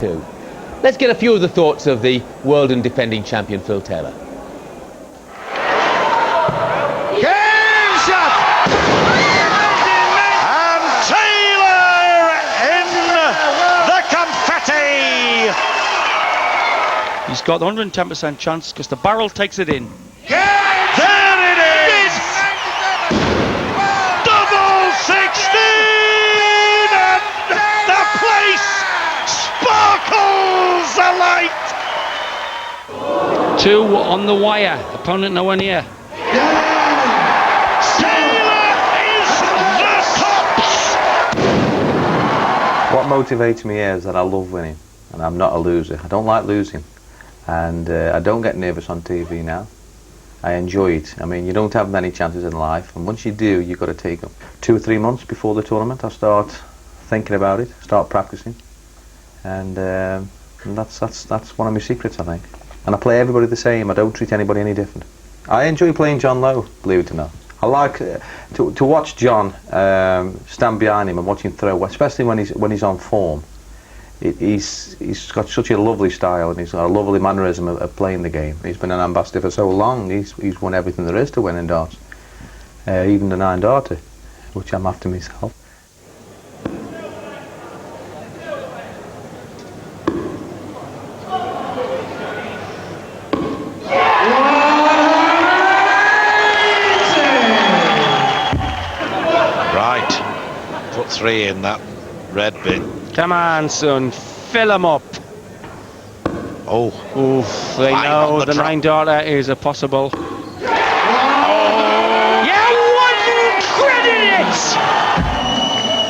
Two. Let's get a few of the thoughts of the world and defending champion Phil Taylor. He's got 110% chance because the barrel takes it in. Yes! There it is! Double 16! And the place sparkles alight! 2 on the wire. Opponent nowhere near. Taylor is the tops! What motivates me is that I love winning, and I'm not a loser. I don't like losing. And I don't get nervous on TV now. I enjoy it. I mean, you don't have many chances in life, and once you do, you've got to take them. 2 or 3 months before the tournament, I start thinking about it, start practicing, and that's one of my secrets, I think. And I play everybody the same. I don't treat anybody any different. I enjoy playing John Lowe, believe it or not. I like to watch John stand behind him and watch him throw, especially when he's on form. He's got such a lovely style, and he's got a lovely mannerism of playing the game. He's been an ambassador for so long. He's won everything there is to win in darts, even the 9-darter, which I'm after myself. Right, put 3 in that red bin. Come on, son, fill him up. Oh, Oof, they know the 9-darter is a possible. You wouldn't credit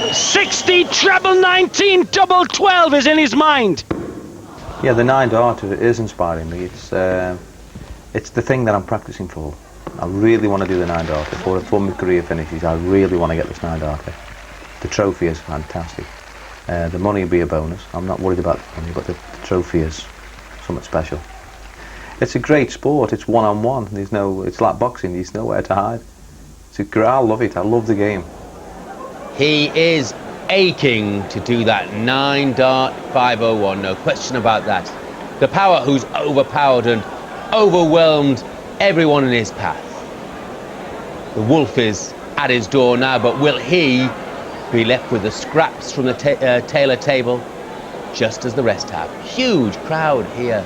it! 60 treble 19 double 12 is in his mind. Yeah, the 9-darter is inspiring me. It's the thing that I'm practicing for. I really want to do the 9-darter before my career finishes. I really want to get this 9-darter. The trophy is fantastic. The money will be a bonus. I'm not worried about the money, but the trophy is something special. It's a great sport. It's one-on-one. It's like boxing. There's nowhere to hide. I love it. I love the game. He is aching to do that 9-dart 501, no question about that. The power who's overpowered and overwhelmed everyone in his path. The wolf is at his door now, but will he be left with the scraps from the Taylor table, just as the rest have? Huge crowd here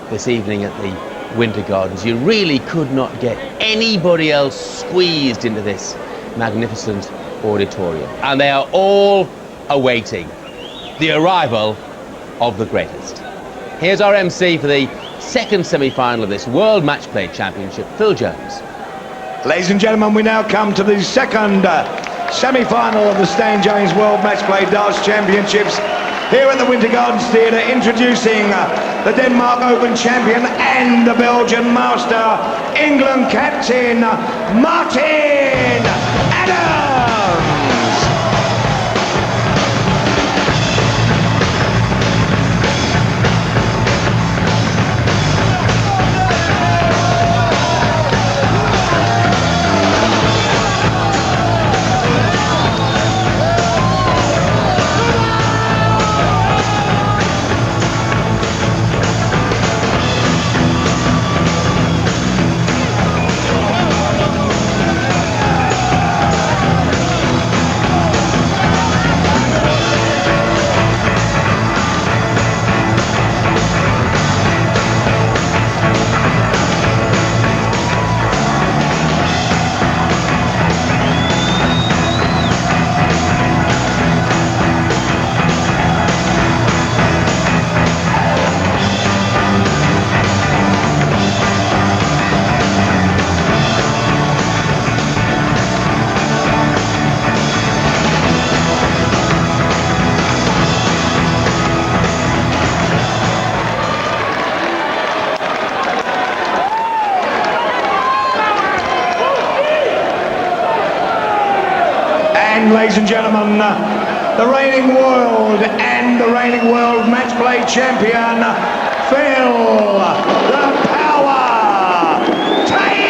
this evening at the Winter Gardens. You really could not get anybody else squeezed into this magnificent auditorium. And they are all awaiting the arrival of the greatest. Here's our MC for the second semi-final of this World Matchplay Championship, Phil Jones. Ladies and gentlemen, we now come to the second semi-final of the Stan James World Matchplay Darts Championships here at the Winter Gardens Theatre, introducing the Denmark Open champion and the Belgian master, England captain Martin Adams. Ladies and gentlemen, the reigning world and the reigning world matchplay champion, Phil the Power Taylor!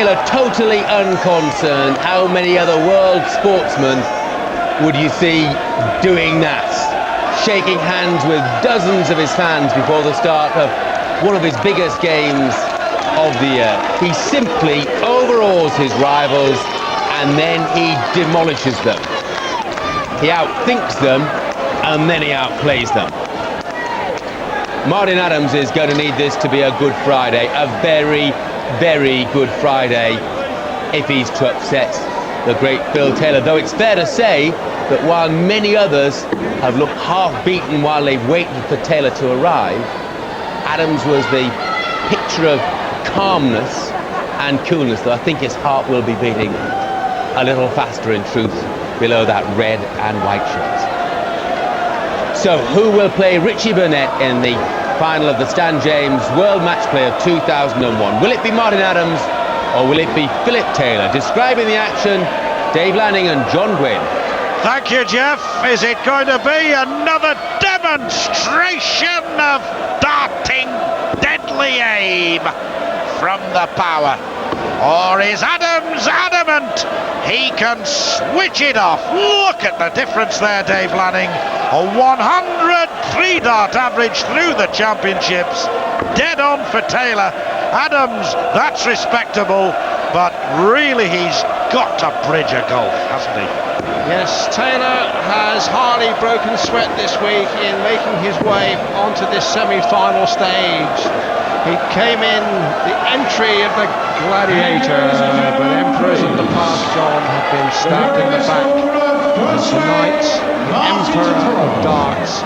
Taylor totally unconcerned. How many other world sportsmen would you see doing that? Shaking hands with dozens of his fans before the start of one of his biggest games of the year. He simply overawes his rivals and then he demolishes them. He outthinks them and then he outplays them. Martin Adams is going to need this to be a Good Friday, a very, very Good Friday, if he's to upset the great Phil Taylor. Though it's fair to say that while many others have looked half-beaten while they've waited for Taylor to arrive, Adams was the picture of calmness and coolness, though I think his heart will be beating a little faster in truth below that red and white shirt. So who will play Richie Burnett in the final of the Stan James World Matchplay of 2001? Will it be Martin Adams or will it be Philip Taylor? Describing the action, Dave Lanning and John Gwynn. Thank you, Jeff. Is it going to be another demonstration of darting, deadly aim from the power? Or is Adams adamant he can switch it off? Look at the difference there, Dave Lanning. A 103 dart average through the championships. Dead on for Taylor. Adams, that's respectable, but really he's got to bridge a gulf, hasn't he? Yes, Taylor has hardly broken sweat this week in making his way onto this semi-final stage. He came in the entry of the Gladiator, but emperors of the past, John, have been stabbed in the back. And tonight, the Emperor of Darts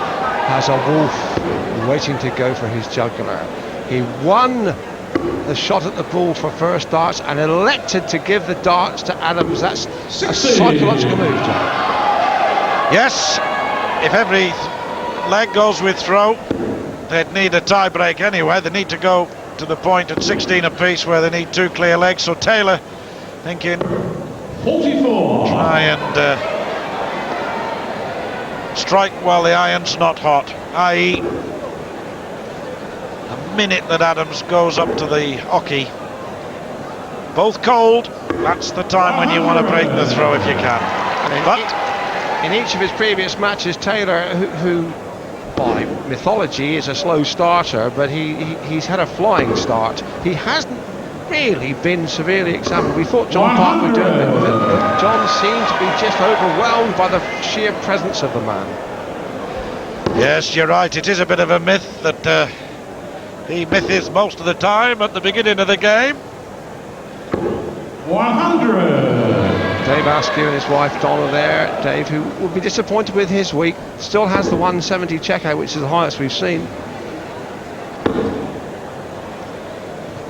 has a wolf waiting to go for his jugular. He won the shot at the bull for first darts and elected to give the darts to Adams. That's a psychological move, John. Yes, if every leg goes with throw, they'd need a tie break anyway. They need to go to the point at 16 apiece where they need two clear legs. So Taylor thinking 44. Try and strike while the iron's not hot, i.e. the minute that Adams goes up to the hockey, both cold, that's the time when you want to break the throw if you can. But in each of his previous matches, Taylor, who by mythology is a slow starter, but he's had a flying start. He hasn't really been severely examined. We thought John Park would do a bit with it, but John seemed to be just overwhelmed by the sheer presence of the man. yes, you're right, it is a bit of a myth that the myth is most of the time at the beginning of the game. 100. Dave Askew and his wife Donna there. Dave, who will be disappointed with his week, still has the 170 checkout, which is the highest we've seen.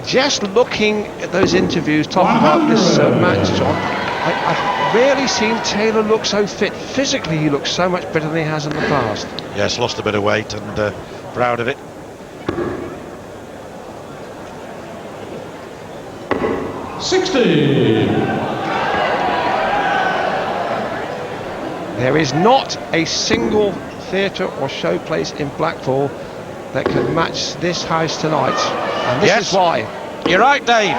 Just looking at those interviews talking about this match, John, I've rarely seen Taylor look so fit. Physically, he looks so much better than he has in the past. Yes, lost a bit of weight and proud of it. There is not a single theatre or show place in Blackpool that can match this house tonight, and this is why. You're right, Dave.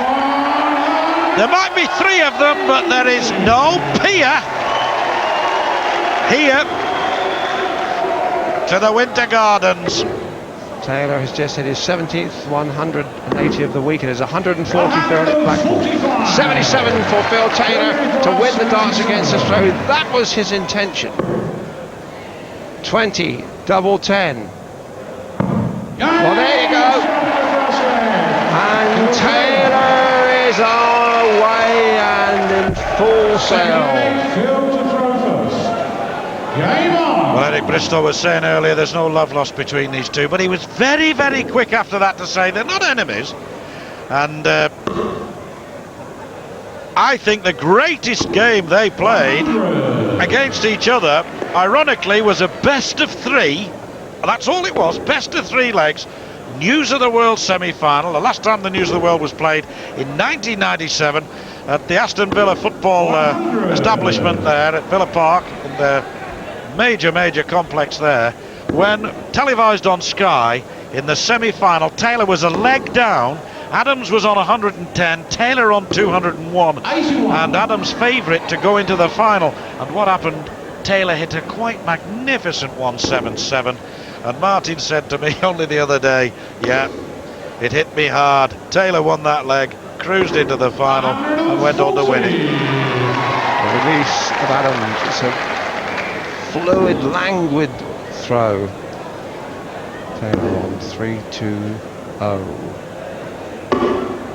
There might be three of them, but there is no pier here to the Winter Gardens. Taylor has just hit his 17th 180 of the week and is 143rd at Blackpool. 77 for Phil Taylor to win the darts against Australia. That was his intention. 20, double 10. Well, there you go. And Taylor is away and in full sail. Well, Eric Bristow was saying earlier there's no love lost between these two, but he was very, very quick after that to say they're not enemies. And I think the greatest game they played against each other, ironically, was a best of three. That's all it was, best of three legs. News of the World semi-final. The last time the News of the World was played in 1997 at the Aston Villa football establishment there at Villa Park, in the major complex there, when televised on Sky in the semi-final, Taylor was a leg down Adams was on 110, Taylor on 201, and Adams' favourite to go into the final. And what happened? Taylor hit a quite magnificent 177, and Martin said to me only the other day, yeah, it hit me hard. Taylor won that leg, cruised into the final, and went on to win it. The release of Adams, it's a fluid, languid throw. Taylor on 3-2-0.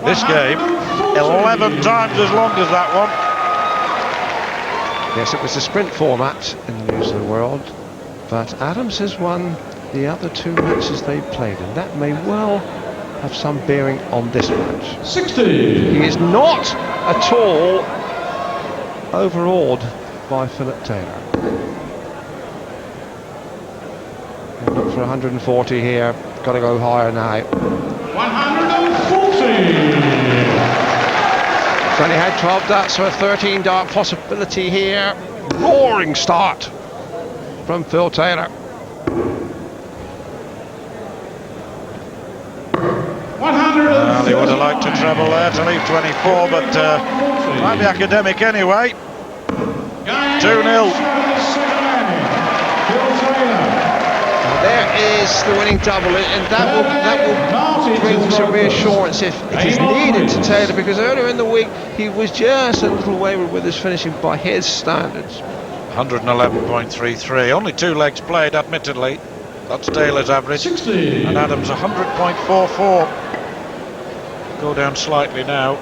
This game, 11 times as long as that one. Yes, it was a sprint format in the News of the World, but Adams has won the other 2 matches they've played, and that may well have some bearing on this match. 60. He is not at all overawed by Philip Taylor. He'll look for 140 here, got to go higher now. 140. He's only had 12 darts, so a 13 dart possibility here. Roaring start from Phil Taylor. Well, he would have liked to treble there to leave 24, but might be academic anyway. 2-0. There is the winning double, and that will bring some reassurance if it is needed to Taylor, because earlier in the week he was just a little wayward with his finishing by his standards. 111.33, only 2 legs played, admittedly. That's Taylor's average. 60. And Adams 100.44. Go down slightly now.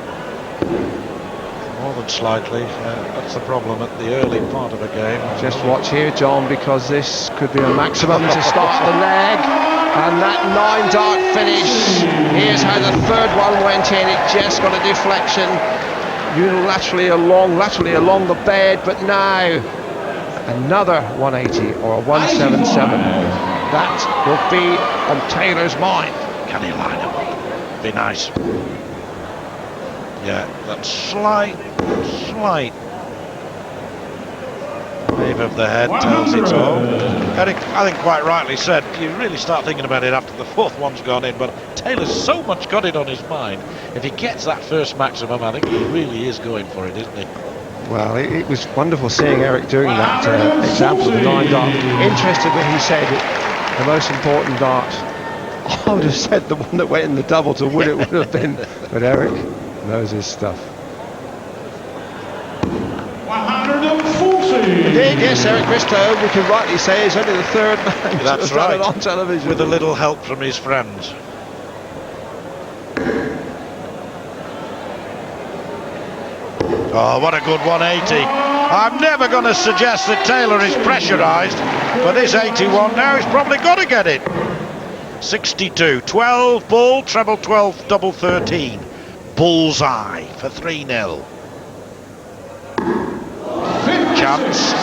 More than slightly. That's the problem at the early part of the game. Just watch here, John, because this could be a maximum to start the leg. And that 9-dart finish. Here's how the third one went in. It just got a deflection laterally along the bed. But now another 180 or a 177. That will be on Taylor's mind. Can he line him up? Be nice. Yeah, that slight wave of the head tells it all. Eric, I think quite rightly said, you really start thinking about it after the 4th one's gone in, but Taylor's so much got it on his mind. If he gets that first maximum, I think he really is going for it, isn't he? Well, it was wonderful seeing Eric doing that example of the 9-dart. Interestingly, he said the most important dart, I would have said the one that went in the double to win it would have been, but Eric knows his stuff. 140. Indeed, yes, Eric Bristow, we can rightly say, is only the 3rd man to That's have done right. it on television. With a little help from his friends. Oh, what a good 180. I'm never going to suggest that Taylor is pressurised, but this 81 now, he's probably got to get it. 62, 12 bull, treble 12, double 13. Bullseye for 3-0. Chance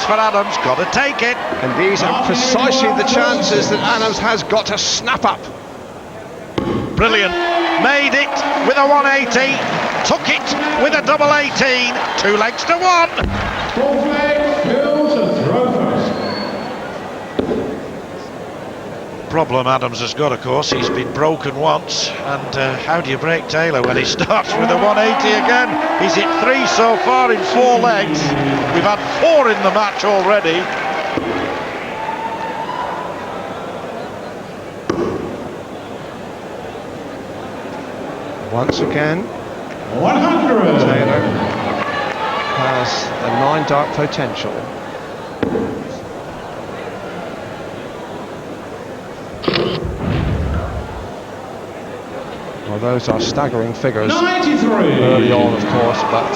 for Adams, got to take it. And these are precisely the chances that Adams has got to snap up. Brilliant. Made it with a 180. Took it with a double 18. 2 legs to 1. Fourth leg, Phil to throw first. Problem Adams has got, of course, he's been broken once, and how do you break Taylor when he starts with a 180 again? He's hit 3 so far in 4 legs. We've had 4 in the match already. Once again, 100. Taylor has a 9-dart potential. Well, those are staggering figures 93. early on, of course, but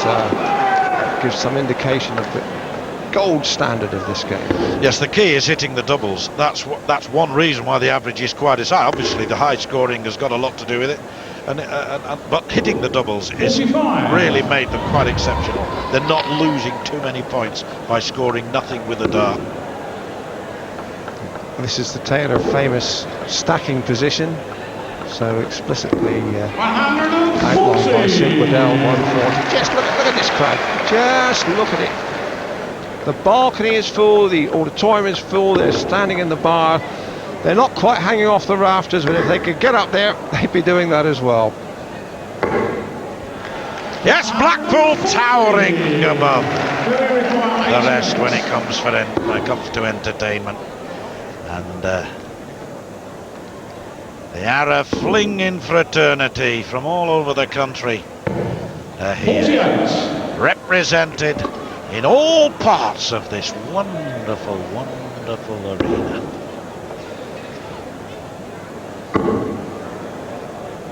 gives some indication of the gold standard of this game. Yes, the key is hitting the doubles. That's one reason why the average is quite as high. Obviously, the high scoring has got a lot to do with it, but hitting the doubles is 45. really made them quite exceptional. They're not losing too many points by scoring nothing with a dart. This is the Taylor famous stacking position, so explicitly outlined by Sid Waddell, 140. Just look at this crowd. Just look at it. The balcony is full, the auditorium is full, they're standing in the bar. They're not quite hanging off the rafters, but if they could get up there, they'd be doing that as well. Yes, Blackpool towering above the rest when it comes to entertainment, and they are a fling-in fraternity from all over the country here, represented in all parts of this wonderful, wonderful arena.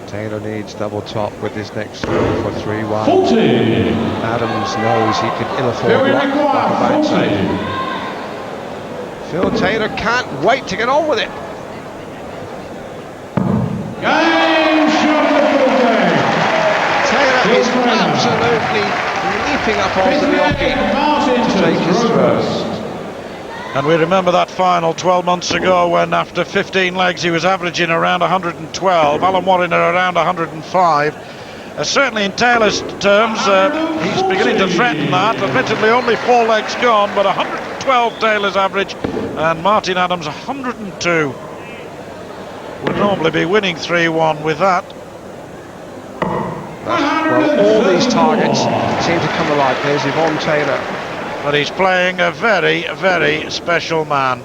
Taylor needs double top with his next throw for 3-1. Adams knows he could ill afford luck, like a bad save. Phil Taylor can't wait to get on with it. Taylor is absolutely leaping up onto the oche to take his throw. And we remember that final 12 months ago when after 15 legs he was averaging around 112, Alan Warren are around 105. Certainly in Taylor's terms, he's beginning to threaten that. Admittedly only 4 legs gone, but 112 Taylor's average, and Martin Adams 102. Would normally be winning 3-1 with that. Well, all these targets seem to come alive. There's Yvonne Taylor. But he's playing a very, very special man.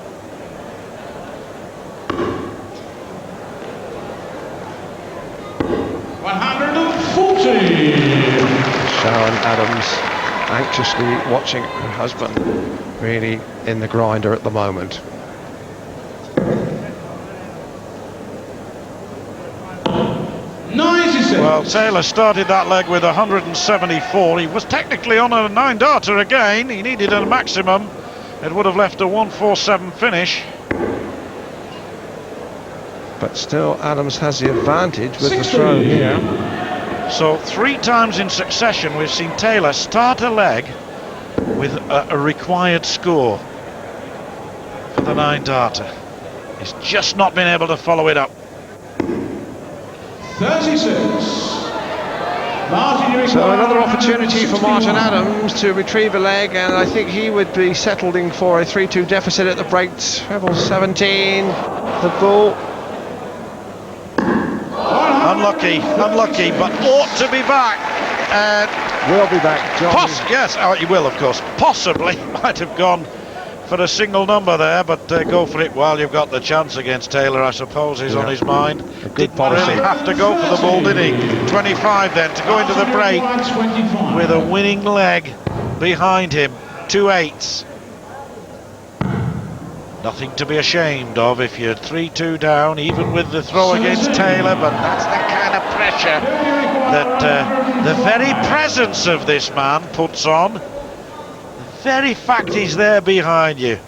Sharon Adams anxiously watching her husband, really in the grinder at the moment. Well, Taylor started that leg with 174. He was technically on a 9-darter again. He needed a maximum. It would have left a 147 finish. But still, Adams has the advantage with the throw here. So 3 times in succession we've seen Taylor start a leg with a required score for the 9-darter. He's just not been able to follow it up. 36. So another opportunity for Martin Adams to retrieve a leg, and I think he would be settling for a 3-2 deficit at the breaks. Treble 17, the bull. Unlucky, but ought to be back. Will be back, John. Yes, he will, of course. Possibly might have gone for a single number there, but go for it while you've got the chance against Taylor, I suppose, is on his mind. A good Didn't policy. really have to go for the ball, did he? 25 then to go into the break with a winning leg behind him. 2 8s. Nothing to be ashamed of if you're 3-2 down, even with the throw against Taylor, but that's the kind of pressure that the very presence of this man puts on. The very fact he's there behind you.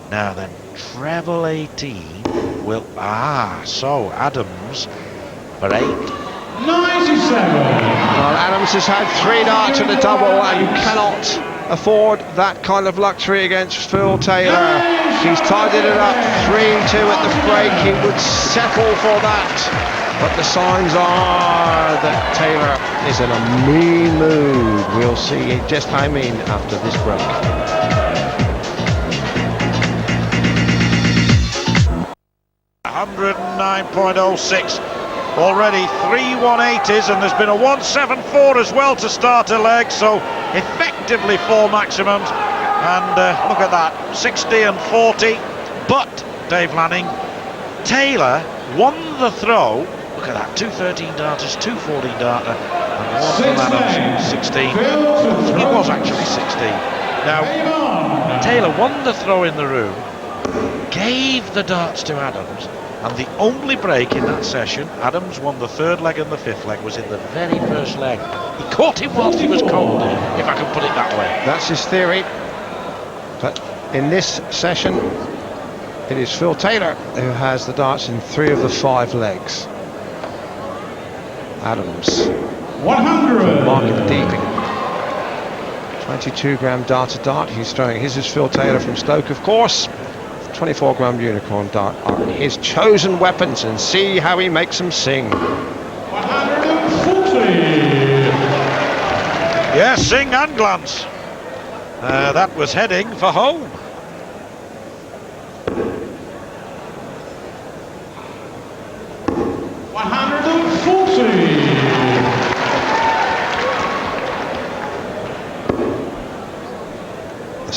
Now then, treble 18 will... so Adams for 8. 97. Well, Adams has had 3 darts and a double, and you cannot afford that kind of luxury against Phil Taylor. He's tidied it up 3-2 at the break. He would settle for that, but the signs are that Taylor is in a mean mood. We'll see just how mean after this break. $109.06. Already 3 180s, and there's been a 174 as well to start a leg, so effectively 4 maximums. And look at that, 60 and 40. But Dave Lanning, Taylor won the throw. Look at that, 2 13-darters, 2 14-darter, and 1 from Adams, 16. It was actually 16. Now, Taylor won the throw in the room, gave the darts to Adams, and the only break in that session, Adams won the 3rd leg and the 5th leg, was in the very first leg. He caught him whilst he was cold, if I can put it that way. That's his theory. But in this session, it is Phil Taylor who has the darts in 3 of the 5 legs. Adams 100. Market Deeping, 22-gram dart to dart. He's throwing his is Phil Taylor from Stoke, of course. 24-gram unicorn dart are his chosen weapons, and see how he makes them sing. 140. Yes, sing and glance. That was heading for home.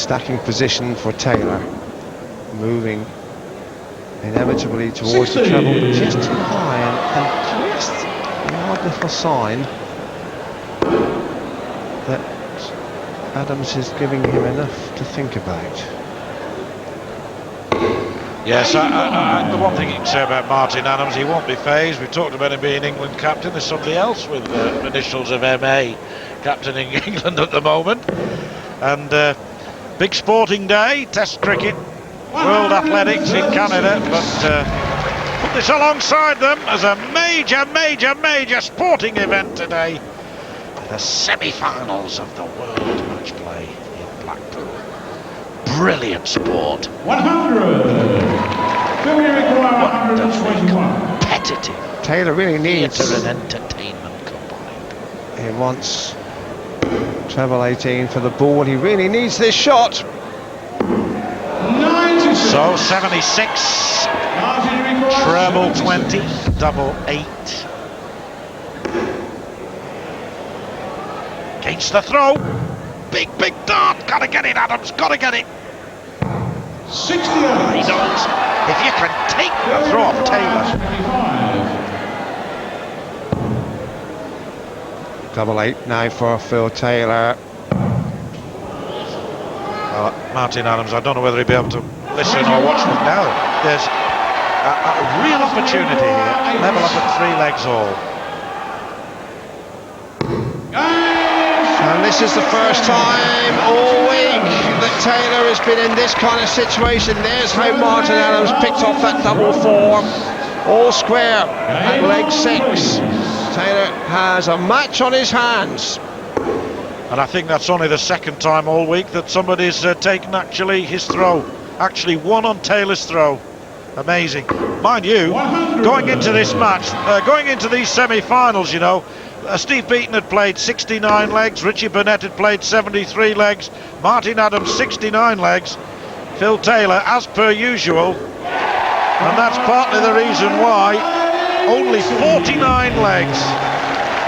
stacking position for Taylor, moving inevitably towards the treble, but just too high, and just an odd little sign that Adams is giving him enough to think about. Yes, the one thing you can say about Martin Adams, he won't be phased. We talked about him being England captain. There's somebody else with initials of MA captaining England at the moment. And big sporting day, Test cricket, World Athletics in Canada, but put this alongside them as a major sporting event today. The semi-finals of the World Matchplay in Blackpool. Brilliant sport. 100. Wonderfully competitive. Taylor really needs... Theatre and entertainment combined. He wants treble 18 for the ball. He really needs this shot. 96. So 76, treble 20, double 8. Against the throw. Big dart. Gotta get it, Adams. Gotta get it. 68. He knows. If you can take the throw off Taylor. Double 8 now for Phil Taylor. Martin Adams, I don't know whether he'll be able to listen or watch them now. There's a real opportunity here. Level up at 3 legs all. And this is the first time all week that Taylor has been in this kind of situation. There's how Martin Adams picked off that double 4. All square at leg 6. Taylor has a match on his hands. And I think that's only the second time all week that somebody's taken actually his throw. Actually won on Taylor's throw. Amazing. Mind you, going into this match, going into these semi-finals, you know, Steve Beaton had played 69 legs, Richie Burnett had played 73 legs, Martin Adams 69 legs, Phil Taylor as per usual, and that's partly the reason why only 49 legs.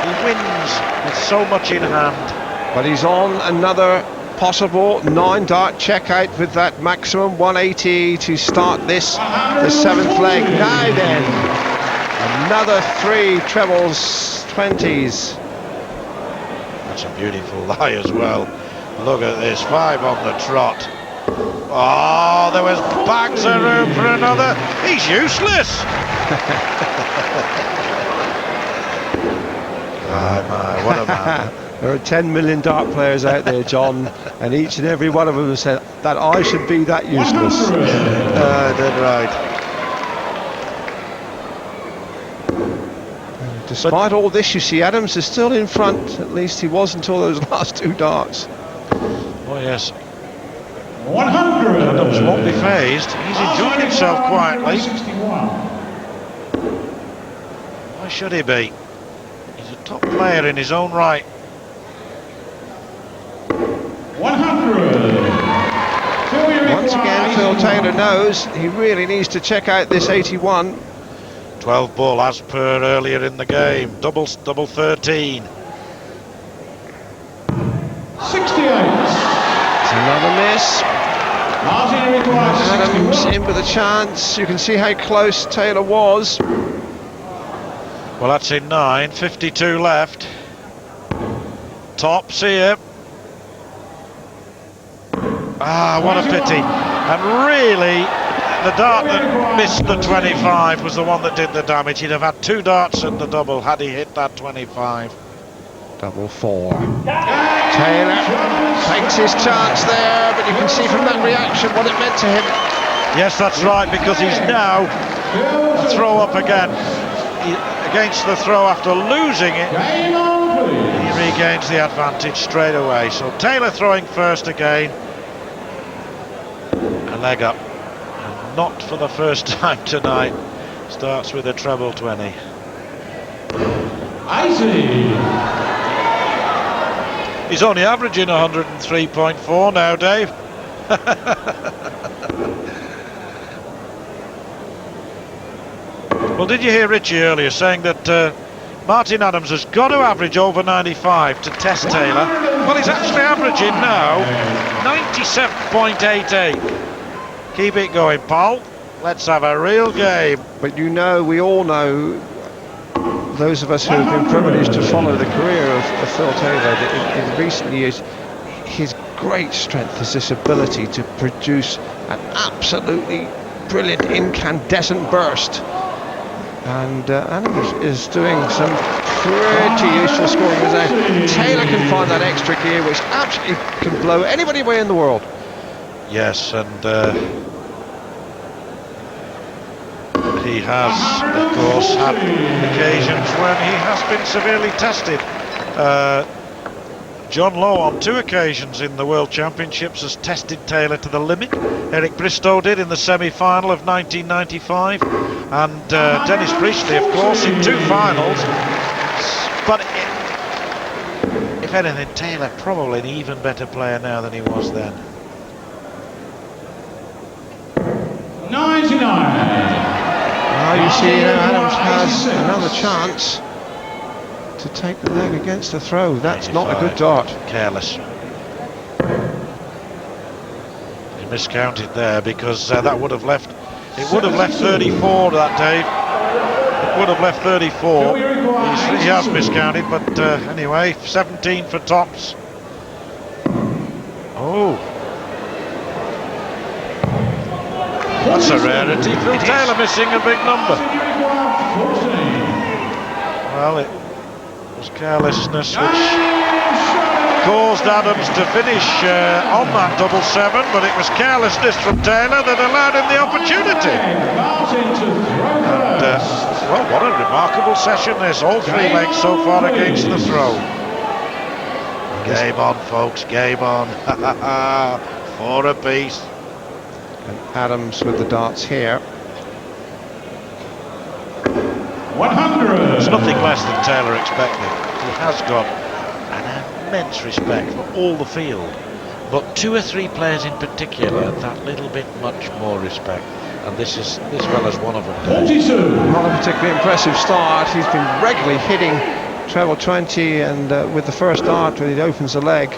He wins with so much in hand. But he's on another possible 9-dart checkout with that maximum 180 to start this, the 7th leg. Now then, another 3 trebles, 20s. That's a beautiful lie as well. Look at this, 5 on the trot. Oh, there was bags of room for another. He's useless. My, what a man. There are 10 million dart players out there, John, and each and every one of them has said that I should be that useless. Dead right. Despite all this, you see Adams is still in front. At least he was until those last 2 darts. Oh yes. 100. Adams won't be phased. He's enjoying himself quietly. 61. Why should he be? He's a top player in his own right. 100. Once again, Phil Taylor knows he really needs to check out this 81. 12 ball as per earlier in the game. Double 13. 68. It's another miss. Martin requires Adams 61. in with a chance. You can see how close Taylor was. Well, that's in 9. 52 left. Tops here. Ah, what a pity. And really, the dart that missed the 25 was the one that did the damage. He'd have had 2 darts at the double had he hit that 25. Double 4. Taylor takes his chance there, but you can see from that reaction what it meant to him. Yes, that's right, because he's now a throw up again. Against the throw after losing it, he regains the advantage straight away. So Taylor throwing first again. A leg up. And not for the first time tonight. Starts with a treble 20. He's only averaging 103.4 now, Dave. Well, did you hear Richie earlier saying that Martin Adams has got to average over 95 to test Taylor? Well, he's actually averaging now 97.88. Keep it going, Paul. Let's have a real game. But you know, we all know, those of us who have been privileged to follow the career of Phil Taylor, that in recent years, his great strength is this ability to produce an absolutely brilliant incandescent burst. And Adam is doing some pretty useful scoring as Taylor can find that extra gear which absolutely can blow anybody away in the world. Yes, and he has, of course, had occasions when he has been severely tested. John Lowe on 2 occasions in the World Championships has tested Taylor to the limit. Eric Bristow did in the semi-final of 1995, and Dennis Priestley, of course, in 2 finals. But if anything, Taylor probably an even better player now than he was then. 99. Now you see, Adams has another chance to take the leg against the throw. That's not a good dart. Careless. He miscounted there because that would have left. It would have left 34 that day. It would have left 34. He has miscounted, but anyway, 17 for tops. Oh. That's a rarity. Phil Taylor missing a big number. Well, it was carelessness which caused Adams to finish on that 7-7, but it was carelessness from Taylor that allowed him the opportunity. And, well, what a remarkable session this. All 3 legs so far against the throw. Game on, folks, game on. 4 apiece. And Adams with the darts here. 100. It's nothing less than Taylor expected. He has got an immense respect for all the field, but 2 or 3 players in particular, that little bit much more respect, and this fella's one of them. 42. Not a particularly impressive start. He's been regularly hitting treble 20, and with the first dart when he opens the leg.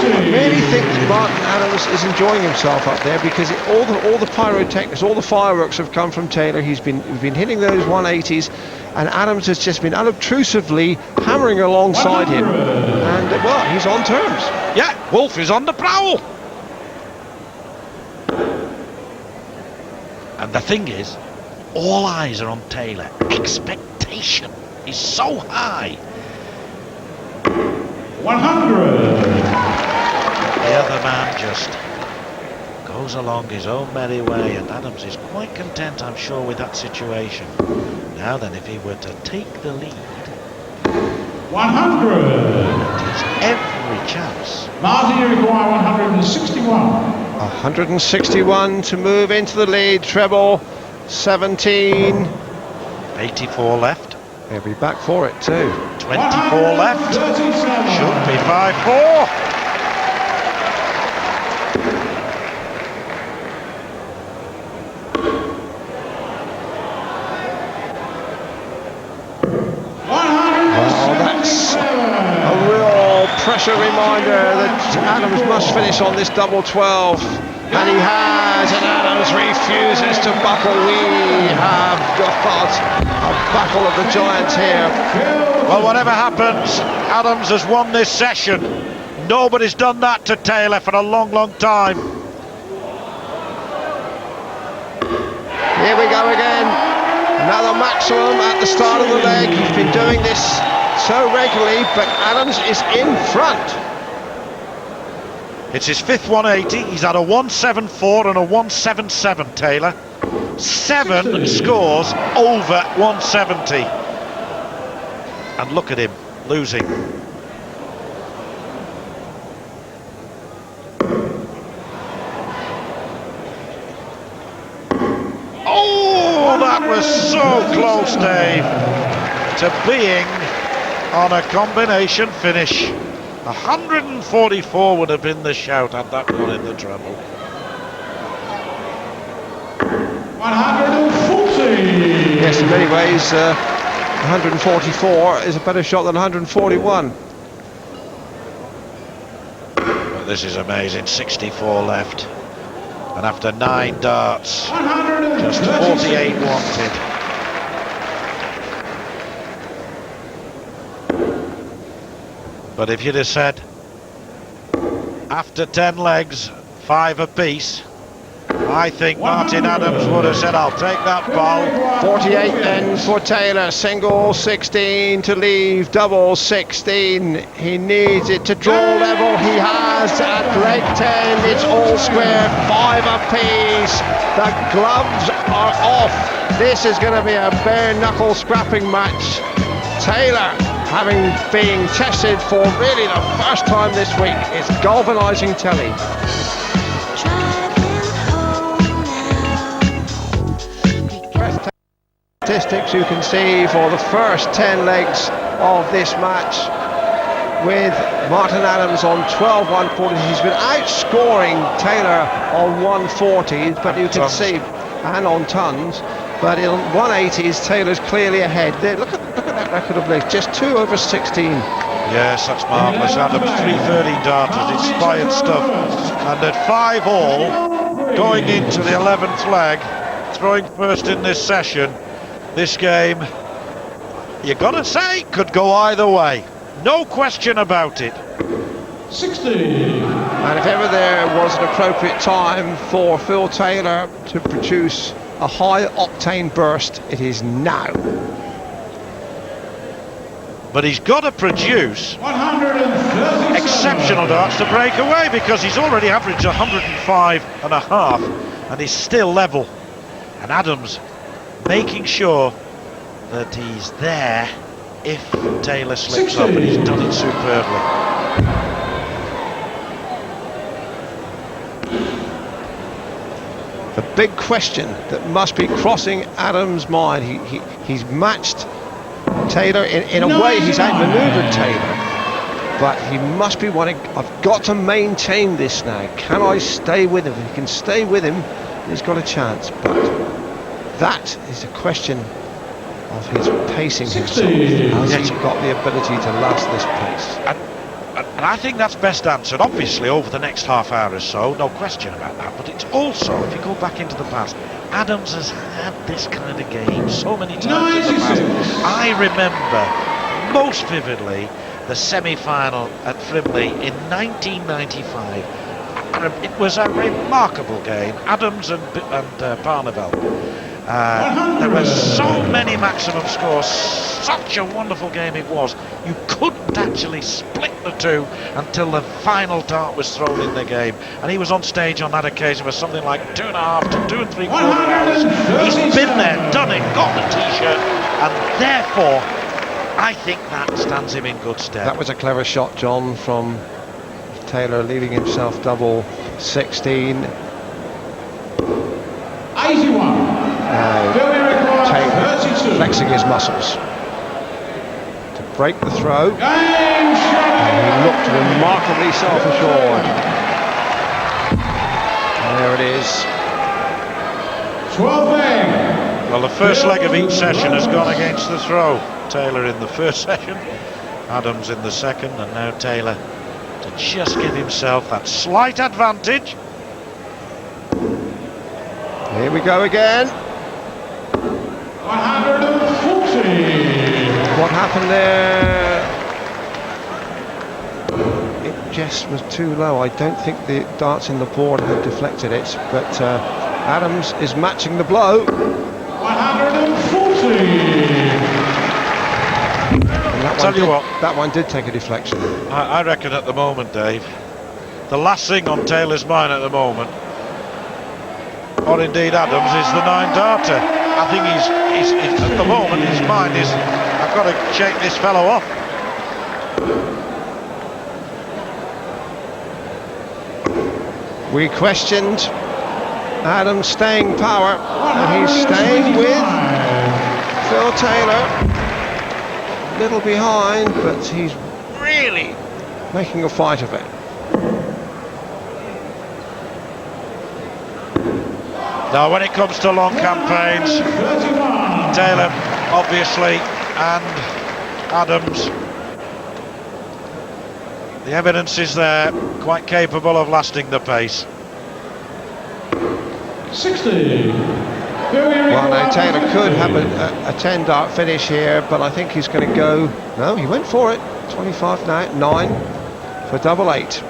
I really think that Martin Adams is enjoying himself up there, because all the pyrotechnics, all the fireworks have come from Taylor. We've been hitting those 180s, and Adams has just been unobtrusively hammering alongside him, and well, he's on terms. Yeah, Wolf is on the prowl. And the thing is, all eyes are on Taylor. Expectation is so high. 100. The other man just goes along his own merry way, and Adams is quite content, I'm sure, with that situation. Now then, if he were to take the lead, 100. he's every chance. Martin, you require 161. 161 to move into the lead. Treble 17. 84 left. He'll be back for it too. 24 left. Should be 5-4. Pressure reminder that Adams must finish on this double 12, and he has, and Adams refuses to buckle. We have got a battle of the giants here. Well, whatever happens, Adams has won this session. Nobody's done that to Taylor for a long, long time. Here we go again. Another maximum at the start of the leg. He's been doing this so regularly, but Adams is in front. It's his 5th 180. He's had a 174 and a 177, Taylor. 7 scores over 170. And look at him losing. Oh, that was so close, Dave, to being on a combination finish. 144 would have been the shout had that one in the treble. 140. Yes, in many ways, 144 is a better shot than 141. But this is amazing, 64 left. And after 9 darts, just 48 wanted. But if you'd have said, after 10 legs, 5 apiece, I think Martin Adams would have said, I'll take that ball. 48 then for Taylor, single 16 to leave, double 16. He needs it to draw level. He has at leg 10. It's all square, 5 apiece. The gloves are off. This is going to be a bare knuckle scrapping match. Taylor, having been tested for really the first time this week, is galvanising telly. Statistics you can see for the first 10 legs of this match, with Martin Adams on 12 140s. He's been outscoring Taylor on 140s, but you can see, and on tons, but in 180s Taylor's clearly ahead. There, look at that record of legs, just 2 over 16. Yes, that's marvellous. Adams 313 darters, inspired stuff. And at 5 all, going into the 11th leg, throwing first in this session, this game, you gotta say, could go either way. No question about it. 60. And if ever there was an appropriate time for Phil Taylor to produce a high octane burst, it is now. But he's got to produce exceptional darts to break away, because he's already averaged 105.5 and he's still level. And Adams making sure that he's there if Taylor slips up, and he's done it superbly. The big question that must be crossing Adams' mind, he's matched Taylor in a way. He's outmaneuvered Taylor, but he must be wanting, I've got to maintain this now. Can I stay with him? If he can stay with him, he's got a chance. But that is a question of his pacing himself. Has he got the ability to last this pace? And I think that's best answered, obviously, over the next half hour or so, no question about that. But it's also, if you go back into the past, Adams has had this kind of game so many times in the past. I remember most vividly the semi-final at Frimley in 1995. It was a remarkable game, Adams and Barneveld. There were so many maximum scores, such a wonderful game it was. You couldn't actually split the two until the final dart was thrown in the game. And he was on stage on that occasion for something like 2.5 to 2 3/4 hours. He's been there, done it, got the t-shirt, and therefore I think that stands him in good stead. That was a clever shot, John, from Taylor, leaving himself double 16. 81. Taylor flexing his muscles to break the throw, and he looked remarkably self-assured. And there it is. 12 leg. Well, the first leg of each session has gone against the throw. Taylor in the first session, Adams in the second, and now Taylor to just give himself that slight advantage. Here we go again. 140. What happened there? It just was too low. I don't think the darts in the board had deflected it, but Adams is matching the blow. 140. And that one did take a deflection. I reckon at the moment, Dave, the last thing on Taylor's mind at the moment, or indeed Adams, is the 9-darter. I think he's at the moment, his mind is, I've got to shake this fellow off. We questioned Adams' staying power, and he's staying with Phil Taylor. A little behind, but he's really making a fight of it. Now, when it comes to long campaigns, Taylor, obviously, and Adams. The evidence is there, quite capable of lasting the pace. 60. Well, now Taylor could have a 10-dart finish here, but I think he's going to go. No, he went for it. 25 now, 9 for double 8. 12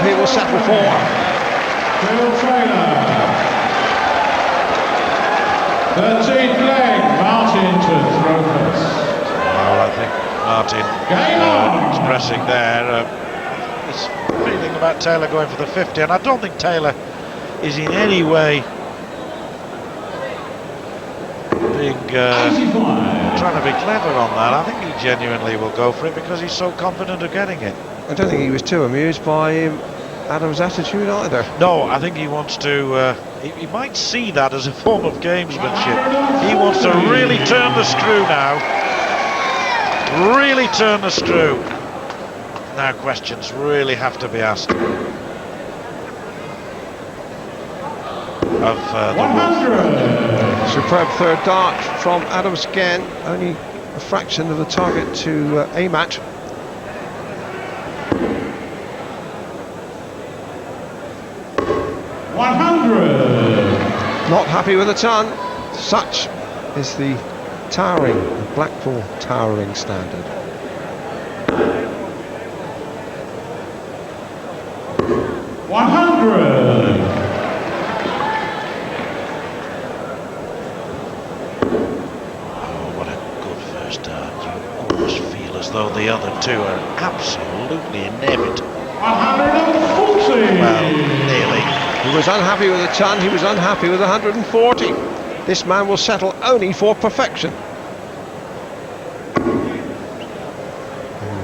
he will settle for. Phil Taylor. 13th leg, Martin to throw first. Well, I think Martin expressing there his feeling about Taylor going for the 50, and I don't think Taylor is in any way being trying to be clever on that. I think he genuinely will go for it because he's so confident of getting it. I don't think he was too amused by Adams' attitude either. No, I think he wants to, he might see that as a form of gamesmanship. He wants to really turn the screw now. Really turn the screw. Now questions really have to be asked of the Wolf. Superb third dart from Adams again, only a fraction of the target to aim at. Not happy with the ton. Such is the towering, the Blackpool towering standard. Though the other two are absolutely inevitable. 140. Well, nearly. He was unhappy with a ton, he was unhappy with 140. This man will settle only for perfection.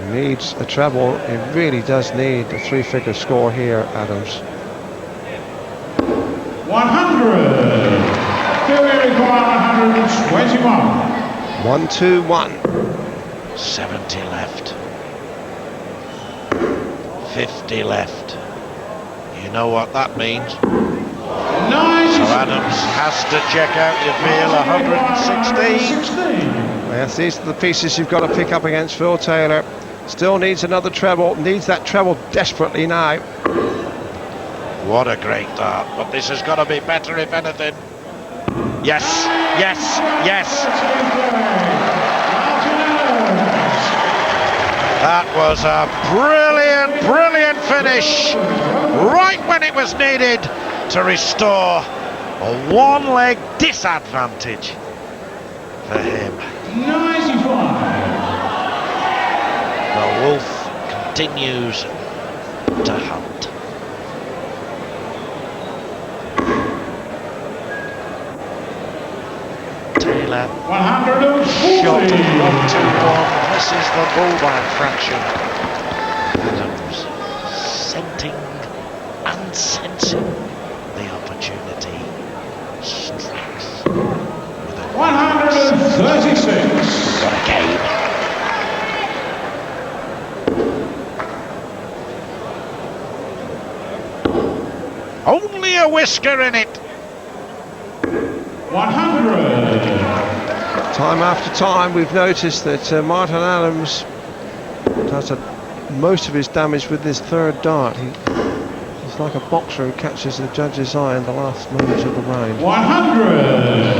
He needs a treble, he really does need a 3-figure score here, Adams. 100. Do we require 121? 1-2-1. 70 left. 50 left. You know what that means. So Adams has to check out, you feel, 116. Yes, these are the pieces you've got to pick up against Phil Taylor. Still needs another treble, needs that treble desperately now. What a great dart, but this has got to be better if anything. Yes, yes, yes. That was a brilliant, brilliant finish, right when it was needed to restore a one-leg disadvantage for him. 95. The Wolf continues to hunt. Taylor 140. shot 1-2-1. This is the bullback fraction. Adams scenting and sensing the opportunity. Strikes with a 136. What a game. Only a whisker in it. 100. Time after time we've noticed that Martin Adams does most of his damage with his third dart. He's like a boxer who catches the judge's eye in the last moments of the round. 100.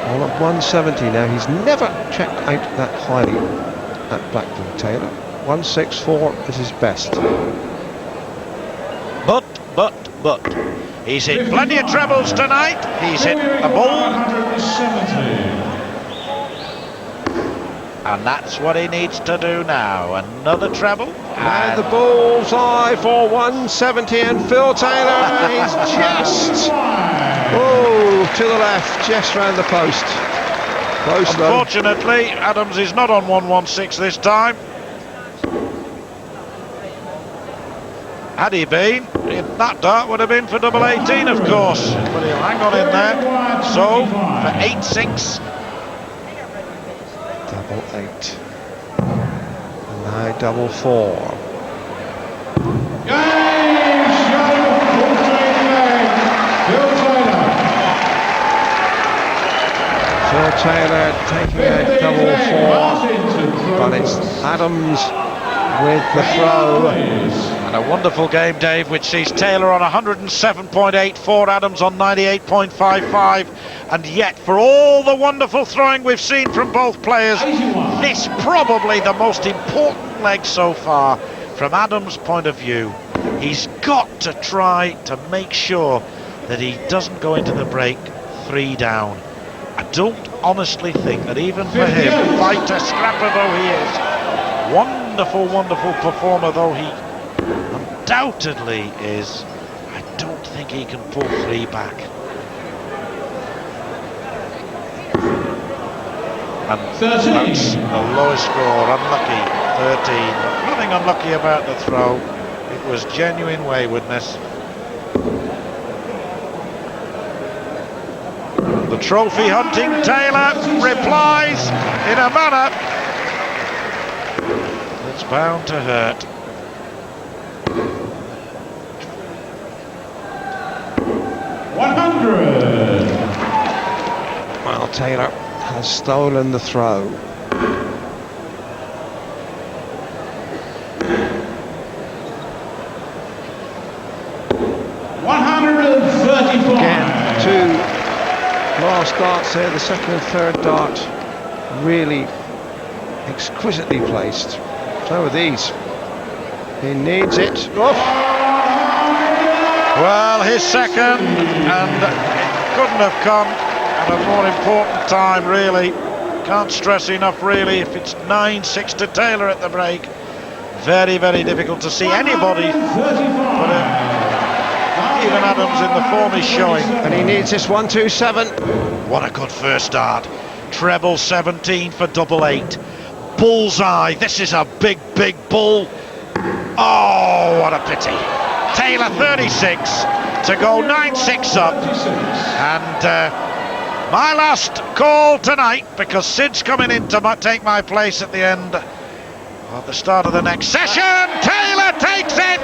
All at 170 now. He's never checked out that highly at Blackpool, Taylor. 164 is his best. But he's hit plenty of trebles tonight. He's hit the ball, 170. and that's what he needs to do now. Another treble, And the bullseye for 170, and Phil Taylor is just to the left, just round the post. Close though. Unfortunately, Adams is not on 116 this time. Had he been, that dart would have been for double 18, of course. But he'll hang on in there. So, for 8-6. Double 8. Now double 4. Game show 14 left. Phil Taylor taking a double for, but it's Adams with the throw. And a wonderful game, Dave, which sees Taylor on 107.84, Adams on 98.55. And yet, for all the wonderful throwing we've seen from both players, this probably the most important leg so far from Adams' point of view. He's got to try to make sure that he doesn't go into the break 3 down. I don't honestly think that even for him, fighter, scrapper though he is, wonderful performer though he undoubtedly is, I don't think he can pull 3 back. And that's the lowest score, unlucky, 13. Nothing unlucky about the throw, it was genuine waywardness. The trophy hunting Taylor replies in a manner that's bound to hurt. Well, Taylor has stolen the throw. Again, 2 last darts there, the second and third dart really exquisitely placed. So are these. He needs it. Oof. Well, his second, and it couldn't have come at a more important time, really. Can't stress enough, really, if it's 9-6 to Taylor at the break. Very difficult to see anybody but even Adams in the form he's showing. And he needs this 1-2-7. What a good first start. Treble 17 for double 8. Bullseye. This is a big bull. Oh, what a pity. Taylor 36 to go 9-6 up. And my last call tonight, because Sid's coming in to take my place at the end of the start of the next session. Taylor takes it.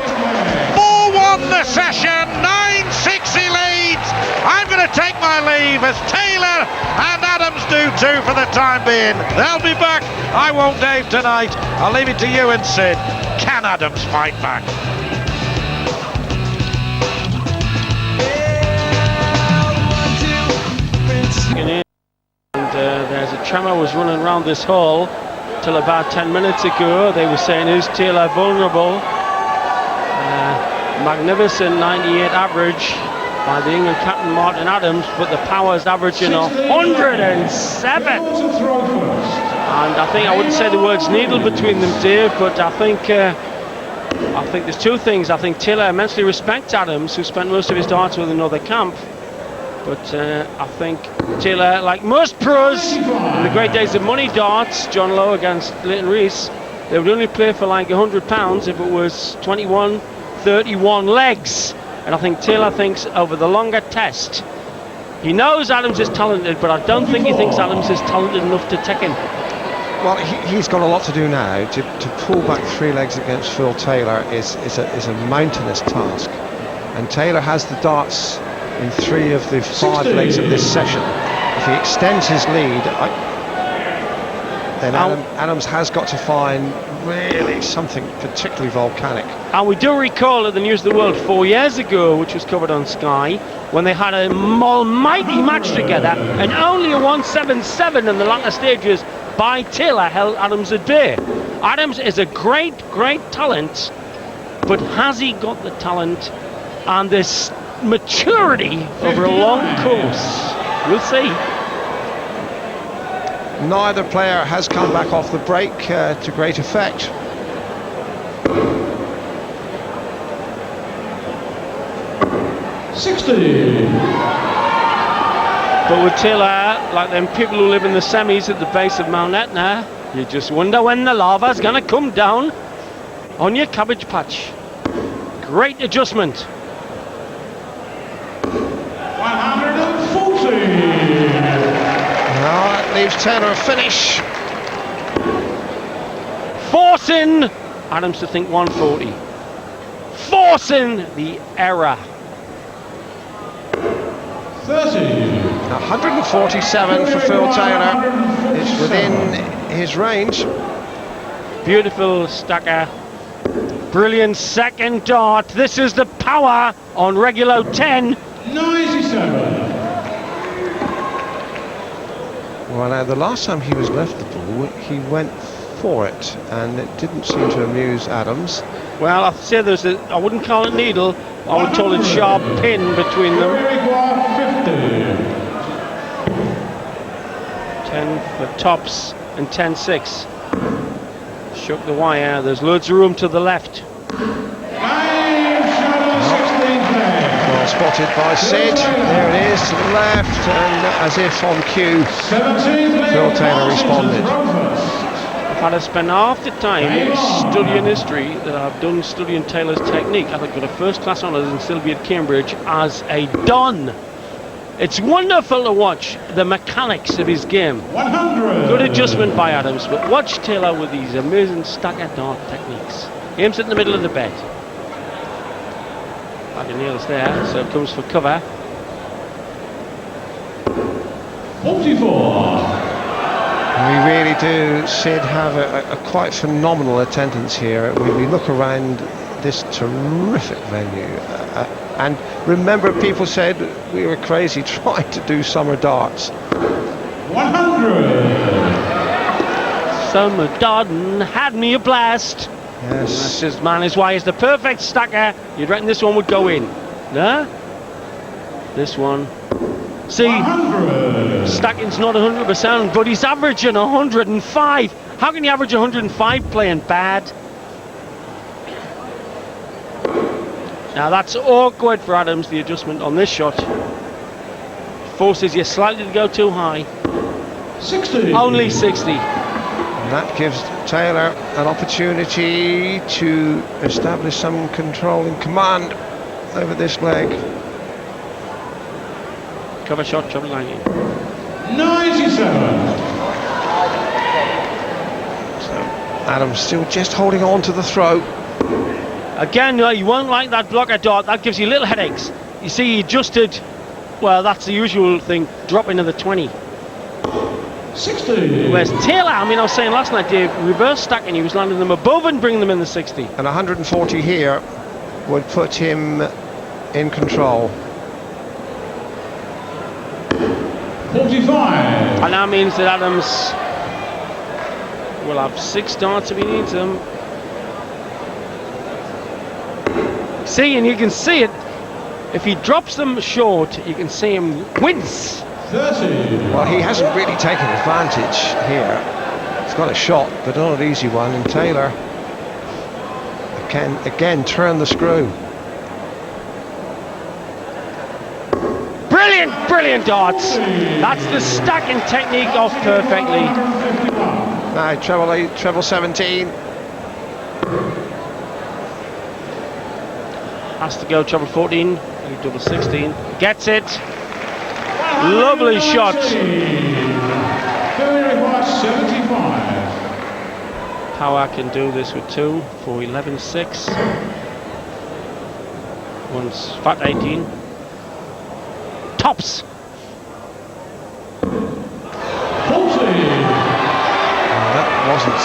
4-1 the session. 9-6 he leads. I'm going to take my leave as Taylor and Adams do too for the time being. They'll be back. I won't, Dave, tonight. I'll leave it to you and Sid. Can Adams fight back? And there's a tremor was running around this hall till about 10 minutes ago. They were saying, is Taylor vulnerable? Magnificent 98 average by the England captain Martin Adams, but the power's averaging 107. And I think I wouldn't say the words needle between them, Dave, but I think there's 2 things. I think Taylor immensely respects Adams, who spent most of his darts with another camp. But I think Taylor, like most pros, in the great days of money darts, John Lowe against Leighton Rees, they would only play for like £100 if it was 21, 31 legs. And I think Taylor thinks over the longer test, he knows Adams is talented, but I don't think he thinks Adams is talented enough to take him. Well, he's got a lot to do now. To pull back 3 legs against Phil Taylor is a mountainous task. And Taylor has the darts in 3 of the 5 legs of this session. If he extends his lead, then Adams has got to find really something particularly volcanic. And we do recall at the News of the World 4 years ago, which was covered on Sky, when they had an almighty match together, and only a 177 in the latter stages by Taylor held Adams at bay. Adams is a great talent, but has he got the talent and this maturity over a long course? We'll see. Neither player has come back off the break to great effect. But with Taylor, like them people who live in the semis at the base of Mount Etna, you just wonder when the lava's going to come down on your cabbage patch. Great adjustment. 140. Now that leaves Taylor a finish. Forcing Adams to think 140. Forcing the error. 30. 147 for Phil Taylor. It's within his range. Beautiful stacker. Brilliant second dart. This is the power on regular 10. 97. Well, now the last time he was left the ball, he went for it, and it didn't seem to amuse Adams. Well, I'd say there's a, I wouldn't call it needle, I would call it sharp pin between them. 10 for tops and 10-6. Shook the wire, there's loads of room to the left. Well spotted by Sid. There it is to the left, and as if on cue, Phil Taylor responded. If I'd have spent half the time studying history that I've done studying Taylor's technique, I'd have got a first-class honours and still be at Cambridge as a Don. It's wonderful to watch the mechanics of his game. 100. Good adjustment by Adams, but watch Taylor with these amazing stacker dart techniques. Aims it in the middle of the bed. Back in nails there, so it comes for cover. 44. We really do, Sid, have a quite phenomenal attendance here. We look around this terrific venue, and remember, people said we were crazy trying to do summer darts. 100. Summer Darden had me a blast. Yes. That's just, man, is why it's the perfect stacker. You'd reckon this one would go in. No? This one. See, 100. stacking's not 100%, but he's averaging 105. How can you average 105 playing bad? Now that's awkward for Adams, the adjustment on this shot. Forces you slightly to go too high. 60. Only 60. And that gives Taylor an opportunity to establish some control and command over this leg. Cover shot, trouble lining. 97. So Adams still just holding on to the throw. Again, you won't like that blocker dart. That gives you little headaches. You see, he adjusted. Well, that's the usual thing, dropping to the 20. 60. Whereas Taylor, I mean, I was saying last night, Dave, reverse stacking, he was landing them above and bringing them in the 60. And 140 here would put him in control. 45. And that means that Adams will have 6 darts if he needs them. See, and you can see it. If he drops them short, you can see him wince. 30. Well, he hasn't really taken advantage here. He's got a shot, but not an easy one. And Taylor can again turn the screw. Brilliant, brilliant darts. That's the stacking technique off perfectly. 151. Now treble 17. Has to go treble 14, double 16. Gets it. Lovely shot. 75. Power can do this with 2 for 11-6. One's fat 18. Tops. 40. That wasn't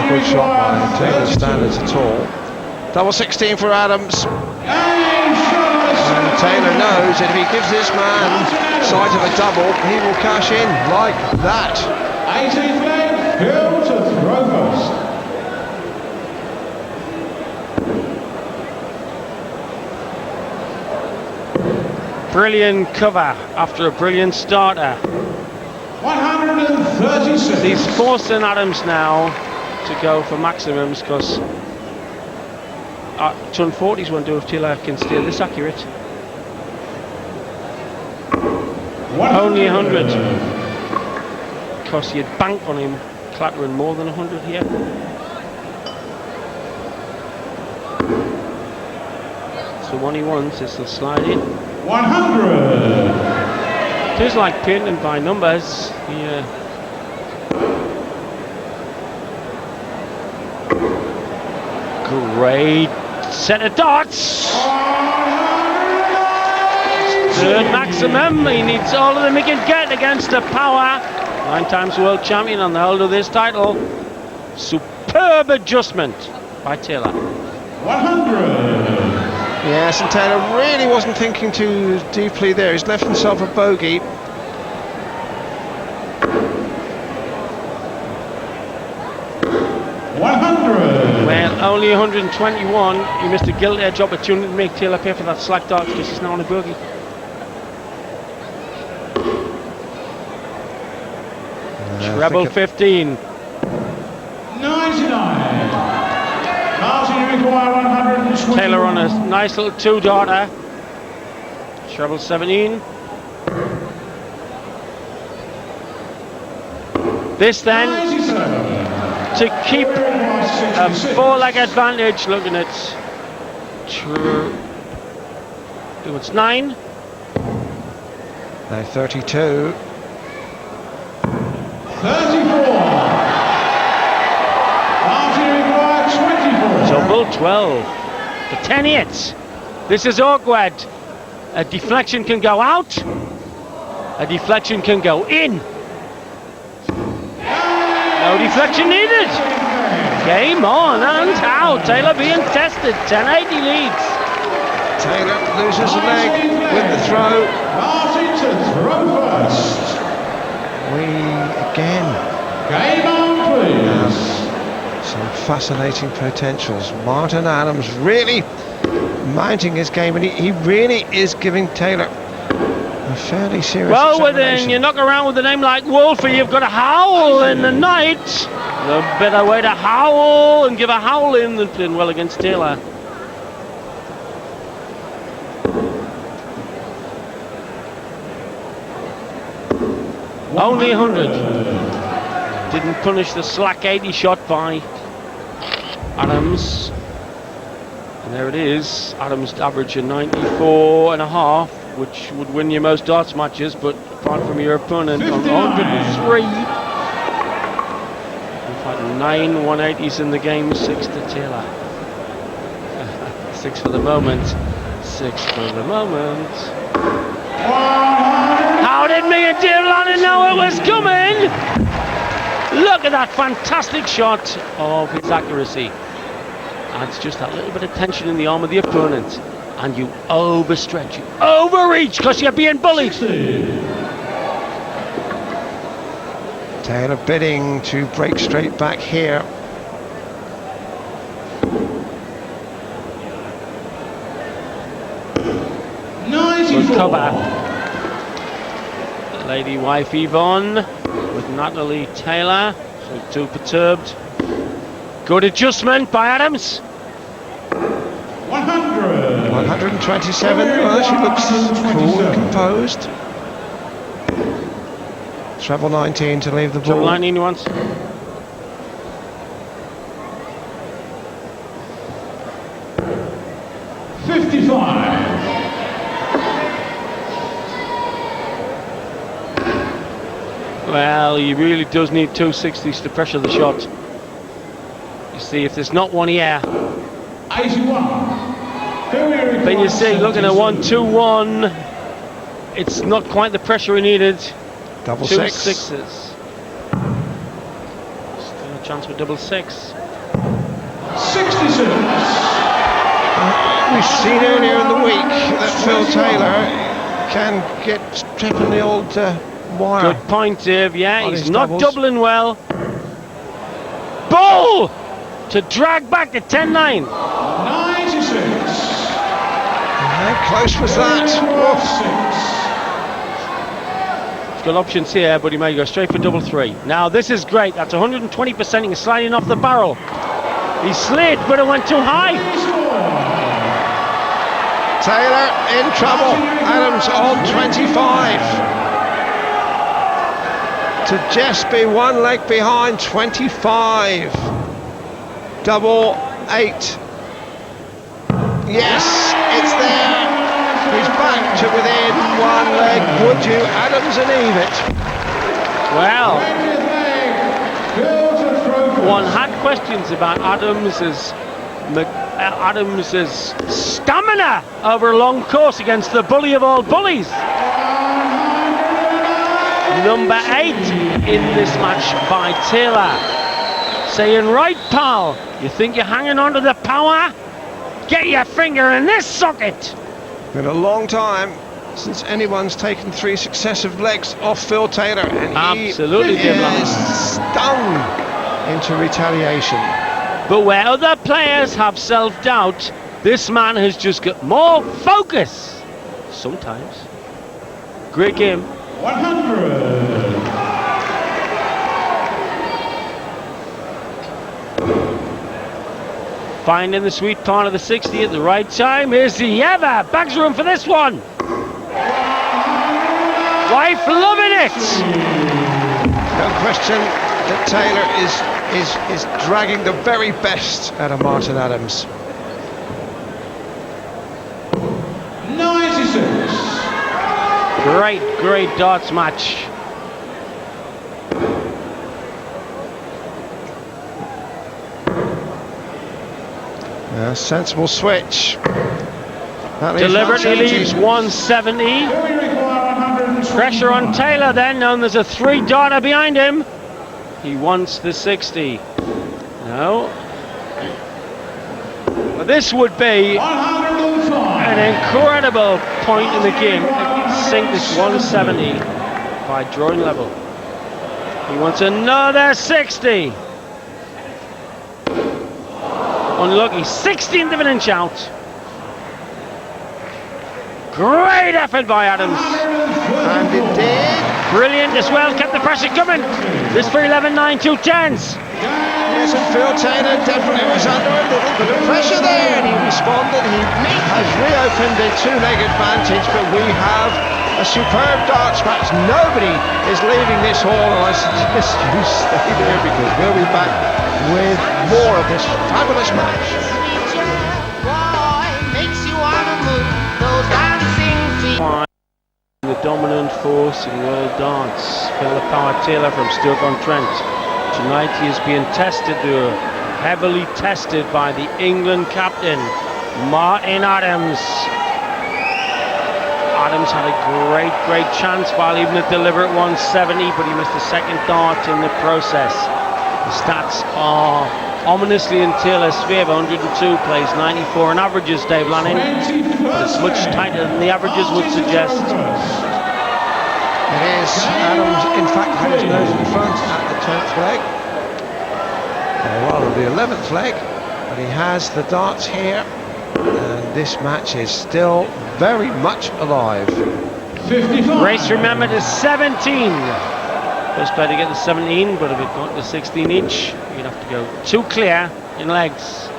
a good shot by Taylor's standards at all. Double 16 for Adams. And Taylor knows that if he gives this man sight of a double, he will cash in like that. 18th leg, Hill to throw first. Brilliant cover after a brilliant starter. 136. He's forcing Adams now to go for maximums because 240s won't do if Taylor can steer this accurate. Only 100. Because you'd bank on him clattering more than 100 here. It's the one he wants, it's the slide in. 100. It is like painting by numbers. Yeah. Great set of darts. Third maximum. He needs all of them he can get against the power. 9 times world champion on the hold of this title. Superb adjustment by Taylor. 100. Yes, and Taylor really wasn't thinking too deeply there. He's left himself a bogey. Well, only 121. He missed a gilt edge opportunity to make Taylor pay for that slack dart because he's now on a bogey. Treble 15. 99. Martin, you require 120. Taylor on a nice little 2-darter. Treble 17. This then, 97. to keep a 4-leg advantage, looking at it's 9. Now 32. 34. Martin, you require 24. Double 12 for 10 hits. This is awkward. A deflection can go out. A deflection can go in. No deflection needed. Game on and out. Taylor being tested. 1080 leads. Taylor loses a leg with the throw. Martin to throw first. We again. Game on, please. Some fascinating potentials. Martin Adams really mounting his game, and he really is giving Taylor a fairly serious Well, examination. when you knock around with a name like Wolfie, you've got to howl in the night. No better way to howl and give a howl in than playing well against Taylor. Only 100. Didn't punish the slack 80 shot by Adams. And there it is. Adams averaging 94.5, which would win you most darts matches, but apart from your opponent on 103. In fact, 9 180s in the game, 6 to Taylor. 6 for the moment. 6 for the moment. How did me and Dave Lannon know it was coming? Look at that fantastic shot of his accuracy. Adds just that little bit of tension in the arm of the opponent. And you overstretch, you overreach because you're being bullied. Taylor bidding to break straight back here. Good cover. Lady wife Yvonne with Natalie Taylor. So too perturbed. Good adjustment by Adams. 100. 127. Well, she looks cool and composed. Treble 19 to leave the ball. Treble 19 once. Well, he really does need 260s to pressure the shot. You see, if there's not one here, 81. then you see, looking at 1-2-1, it's not quite the pressure he needed. Double 2 six. sixes. Still a chance for double 6. 66. We've seen earlier in the week that Phil Taylor can get stripping the old wire. Good point, Dave. Yeah, On he's his not doubles. doubling well. Ball to drag back to 10-9. 96. How close was that? Oof. He's got options here, but he may go straight for double 3. Now this is great. That's 120%. He's sliding off the barrel. He slid, but it went too high. Taylor in trouble. Adams on 25. To just be one leg behind, 25. Double 8. Yes, it's there. He's back to within one leg. Would you, Adams, and Evett? Well, one had questions about Adams as Adams' stamina over a long course against the bully of all bullies. Number 8 in this match by Taylor. Saying, right pal, you think you're hanging on to the power? Get your finger in this socket. Been a long time since anyone's taken 3 successive legs off Phil Taylor, and absolutely he is stung into retaliation. But where other players have self-doubt, this man has just got more focus. Sometimes. Great game. 100. Finding the sweet part of the 60 at the right time. Is he ever? Bags room for this one. Wife loving it. No question that Taylor is dragging the very best out of Martin Adams. 96. Great darts match. A sensible switch. Deliberately leaves 170. Pressure on Taylor then, and there's a 3-darter behind him. He wants the 60. No. But this would be an incredible point in the game if he sink this 170 by drawing level. He wants another 60. Unlucky, 16th of an inch out. Great effort by Adams. And it did. Brilliant as well, kept the pressure coming. This for 11-9, 2-10s. Yes, and Phil Taylor definitely was under a little bit of pressure there, and he responded. He has reopened the 2-leg advantage, but we have a superb darts match. Nobody is leaving this hall, and I suggest you stay there because we'll be back with more of this fabulous match. The dominant force in world dance, Phil Power Taylor from Stoke-on-Trent. Tonight he is being tested, though, heavily tested by the England captain, Martin Adams. Adams had a great chance while even a deliberate 170, but he missed the second dart in the process. The stats are ominously in Taylor's favour. 102 plays 94 in averages, Dave Lanning, but it's much tighter than the averages would suggest. It is. Adams, in fact, had his nose in front at the 10th leg, or rather the 11th leg, but he has the darts here, and this match is still very much alive. 55. Race, remembered, is 17. First player to get the 17, but if it got the 16 each, you'd have to go 2 clear in legs.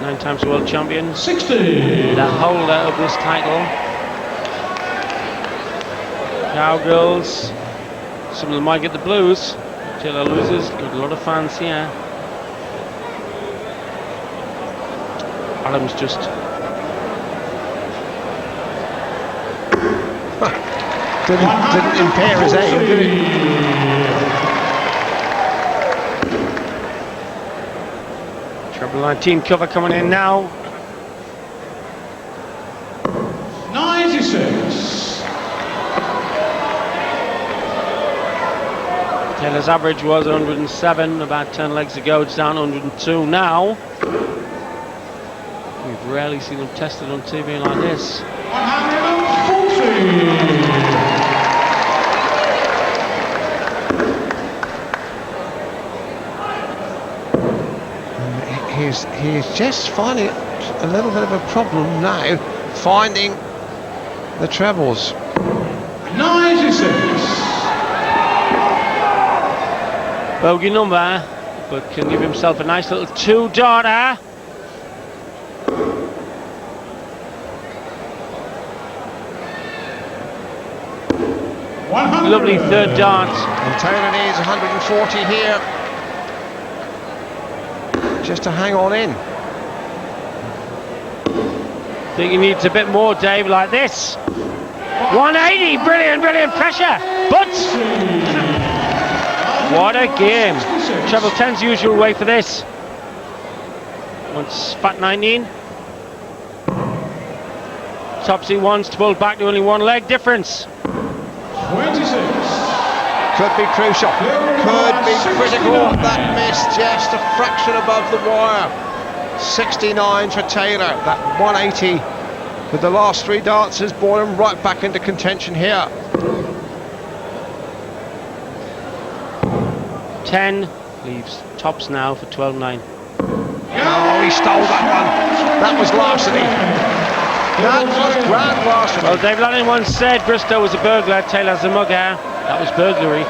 9 times world champion. 60. The holder of this title. Cowgirls. Some of them might get the blues. Taylor loses. Got a lot of fans here. Adams just didn't impair his aim, did he? Treble 19 cover coming in now. 96. Taylor's average was 107 about 10 legs ago. It's down 102 now. We've rarely seen them tested on TV like this. 140. He's just finding a little bit of a problem now, finding the trebles. 96. Bogey number, but can give himself a nice little 2-darter. Lovely 3rd dart. And Taylor needs 140 here, just to hang on in. I think he needs a bit more, Dave, like this. 180, brilliant pressure, but What a game. Treble 10's usual way for this. Once fat 19. Top C wants to pull back to only one leg difference. 26. Could be crucial, could be critical. That miss just a fraction above the wire. 69 for Taylor. That 180 with the last 3 darts has brought him right back into contention here. 10 leaves tops now for 12-9. Oh, he stole that one. That was larceny. That was grand larceny. Well, Dave Lanning once said Bristow was a burglar, Taylor's a mugger. That was burglary.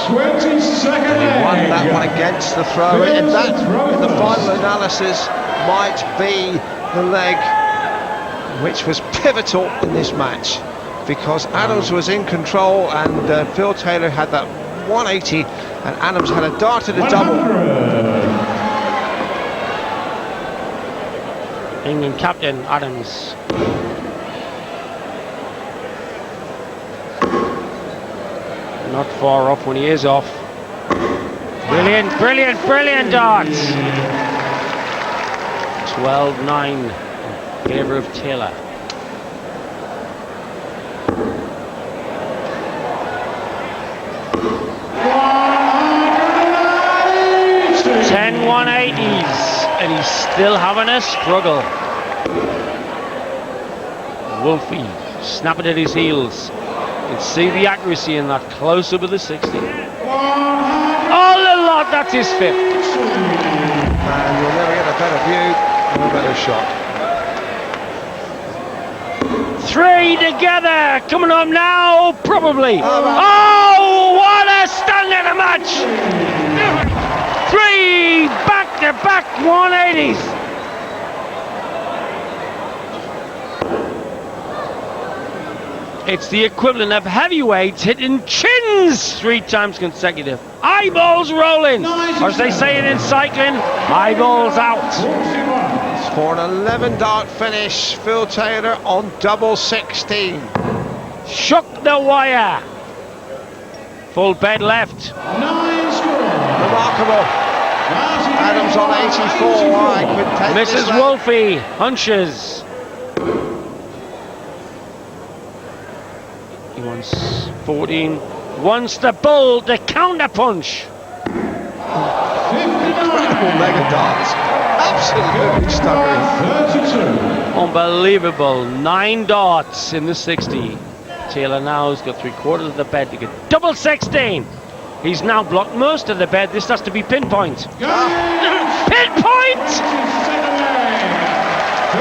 22nd He won leg. that one against the throw, and that, in the final analysis, might be the leg which was pivotal in this match, because Adams was in control and Phil Taylor had that 180 and Adams had a dart at a double. 100. England captain Adams. Not far off when he is off. Brilliant, brilliant, brilliant darts. 12-9 in favour of Taylor. Ten 180s, and he's still having a struggle. Wolfie snapping at his heels. You can see the accuracy in that close up of the 60. All a lot, that's his 5th. And you'll never get a better view or a better shot. 3 together, coming up now, probably. Oh, what a stand in a match! 3 back-to-back 180s. It's the equivalent of heavyweights hitting chins 3 times consecutive. Eyeballs rolling, or as they say it in cycling, eyeballs out. For an 11 dart finish, Phil Taylor on double 16. Shook the wire. Full bed left. 9 score. Remarkable. Adams on 84. I could take Mrs. this Wolfie hunches. He wants 14. Wants the bull, the counter punch. incredible mega darts. Absolutely staggering. 32. Unbelievable. 9 darts in the 60. Taylor now has got 3/4 of the bed to get double 16. He's now blocked most of the bed. This has to be pinpoint. Pinpoint!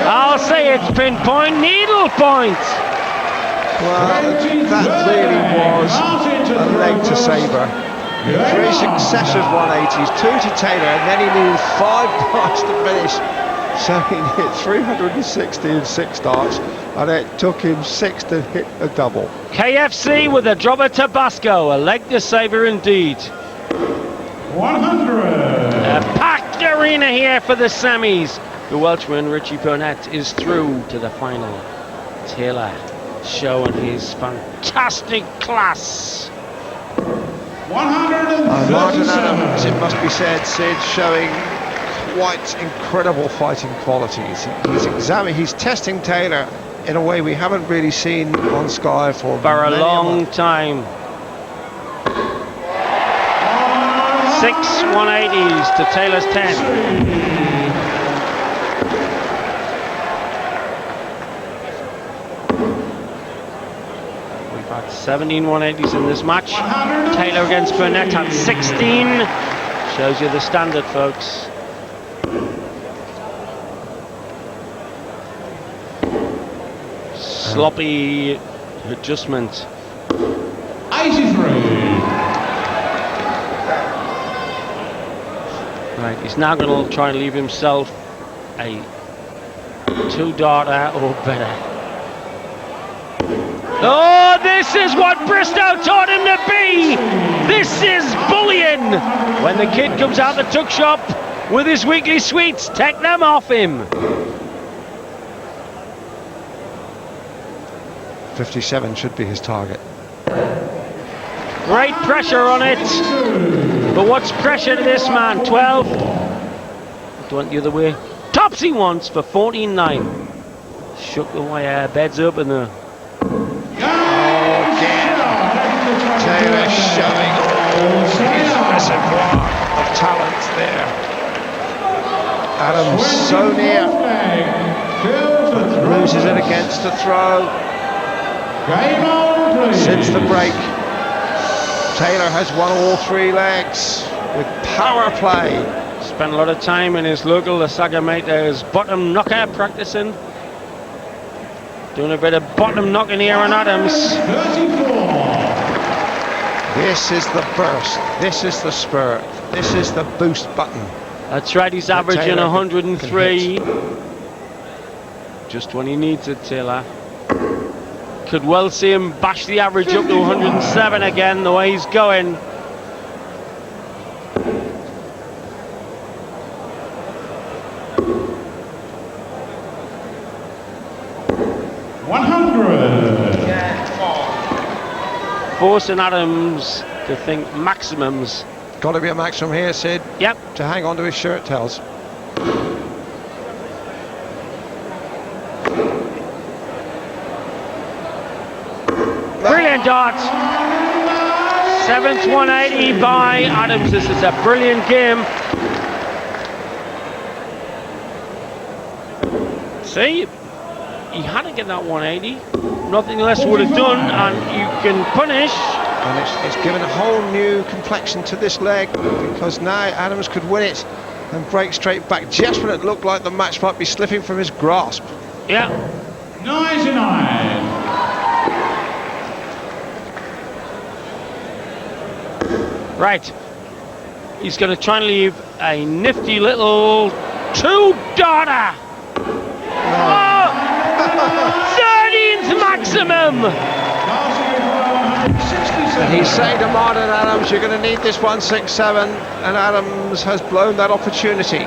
I'll say it's pinpoint, needle point. Well, that really was a leg to sabre. 3 successive 180s, 2 to Taylor, and then he needed 5 darts to finish. So he hit 360 in 6 darts, and it took him 6 to hit a double. KFC with a drop of Tabasco, a leg to sabre indeed. 100. A packed arena here for the semis. The Welshman Richie Burnett is through to the final. Taylor showing his fantastic class. 137. Martin Adams, it must be said, Sid, showing quite incredible fighting qualities. He's testing Taylor in a way we haven't really seen on Sky for A many long months. time. 6 180s to Taylor's 10. We've had 17 180s in this match. Taylor against Burnett had 16. Shows you the standard, folks. Sloppy adjustment. 83. Right, he's now going to try and leave himself a 2-darter or better. Oh, this is what Bristow taught him to be! This is bullying! When the kid comes out the tuck shop with his weekly sweets, take them off him. 57 should be his target. Great pressure on it. But what's pressure to this man? 12. It went the other way. Topsy once for 14-9. Shook the wire beds open there. Taylor showing all his reservoir of talent there. Adams so near, but loses it against the throw. Since the break, Taylor has won all 3 legs with power play. Spent a lot of time in his local Sagamators bottom knocker practicing. Doing a bit of bottom knocking here on Adams. This is the burst, this is the spurt, this is the boost button. That's right, he's averaging 103. Just when he needs it, Taylor. Could well see him bash the average up to 107 again, the way he's going. Forcing Adams to think maximums. Got to be a maximum here, Sid. Yep. To hang on to his shirt tails. Brilliant dart. 7th 180 by Adams. This is a brilliant game. See, he had to get that 180. Nothing less would have done, and you can punish. And it's given a whole new complexion to this leg, because now Adams could win it and break straight back just when it looked like the match might be slipping from his grasp. Yeah. 99. Right. He's going to try and leave a nifty little 2-darter. Oh! 13th maximum. And he's saying to Martin Adams, you're going to need this 167, and Adams has blown that opportunity.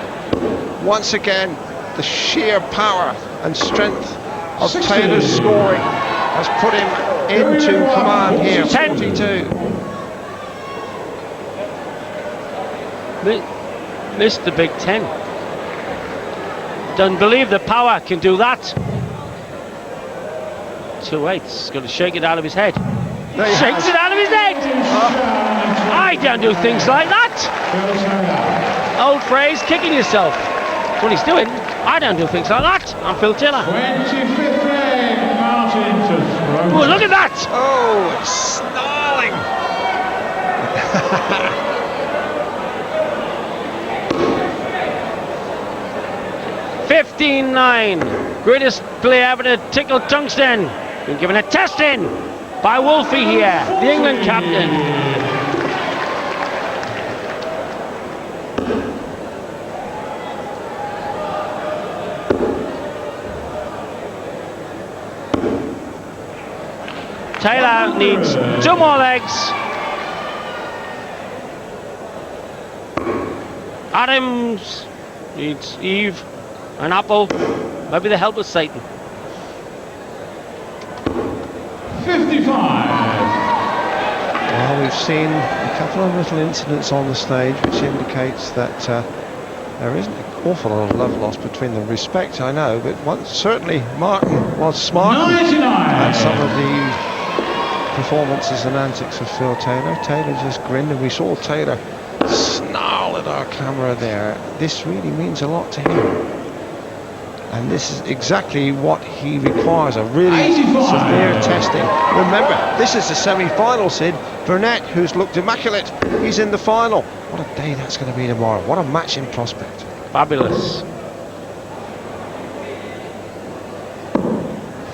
Once again, the sheer power and strength of Taylor's scoring has put him into command here. 42. Missed the Big Ten. Don't believe the power can do that. 2-8's going to shake it out of his head. Shakes it out of his head. I don't do things like that. Old phrase, kicking yourself. That's what he's doing. I don't do things like that. I'm Phil Taylor. 25th leg, Martin to throw. Oh, look at that. Oh, it's snarling. 15-9. Greatest play ever to tickle tungsten. Been given a testing by Wolfie here, the England captain. Taylor needs 2 more legs. Adams needs Eve, an apple, maybe the help of Satan. 55. Well, we've seen a couple of little incidents on the stage which indicates that there isn't an awful lot of love lost between them. Respect, I know, but certainly Martin was smart at some of the performances and antics of Phil Taylor. Taylor just grinned, and we saw Taylor snarl at our camera there. This really means a lot to him. And this is exactly what he requires, a really severe testing. Remember, this is the semi-final, Sid. Burnett, who's looked immaculate, he's in the final. What a day that's going to be tomorrow. What a match in prospect. Fabulous.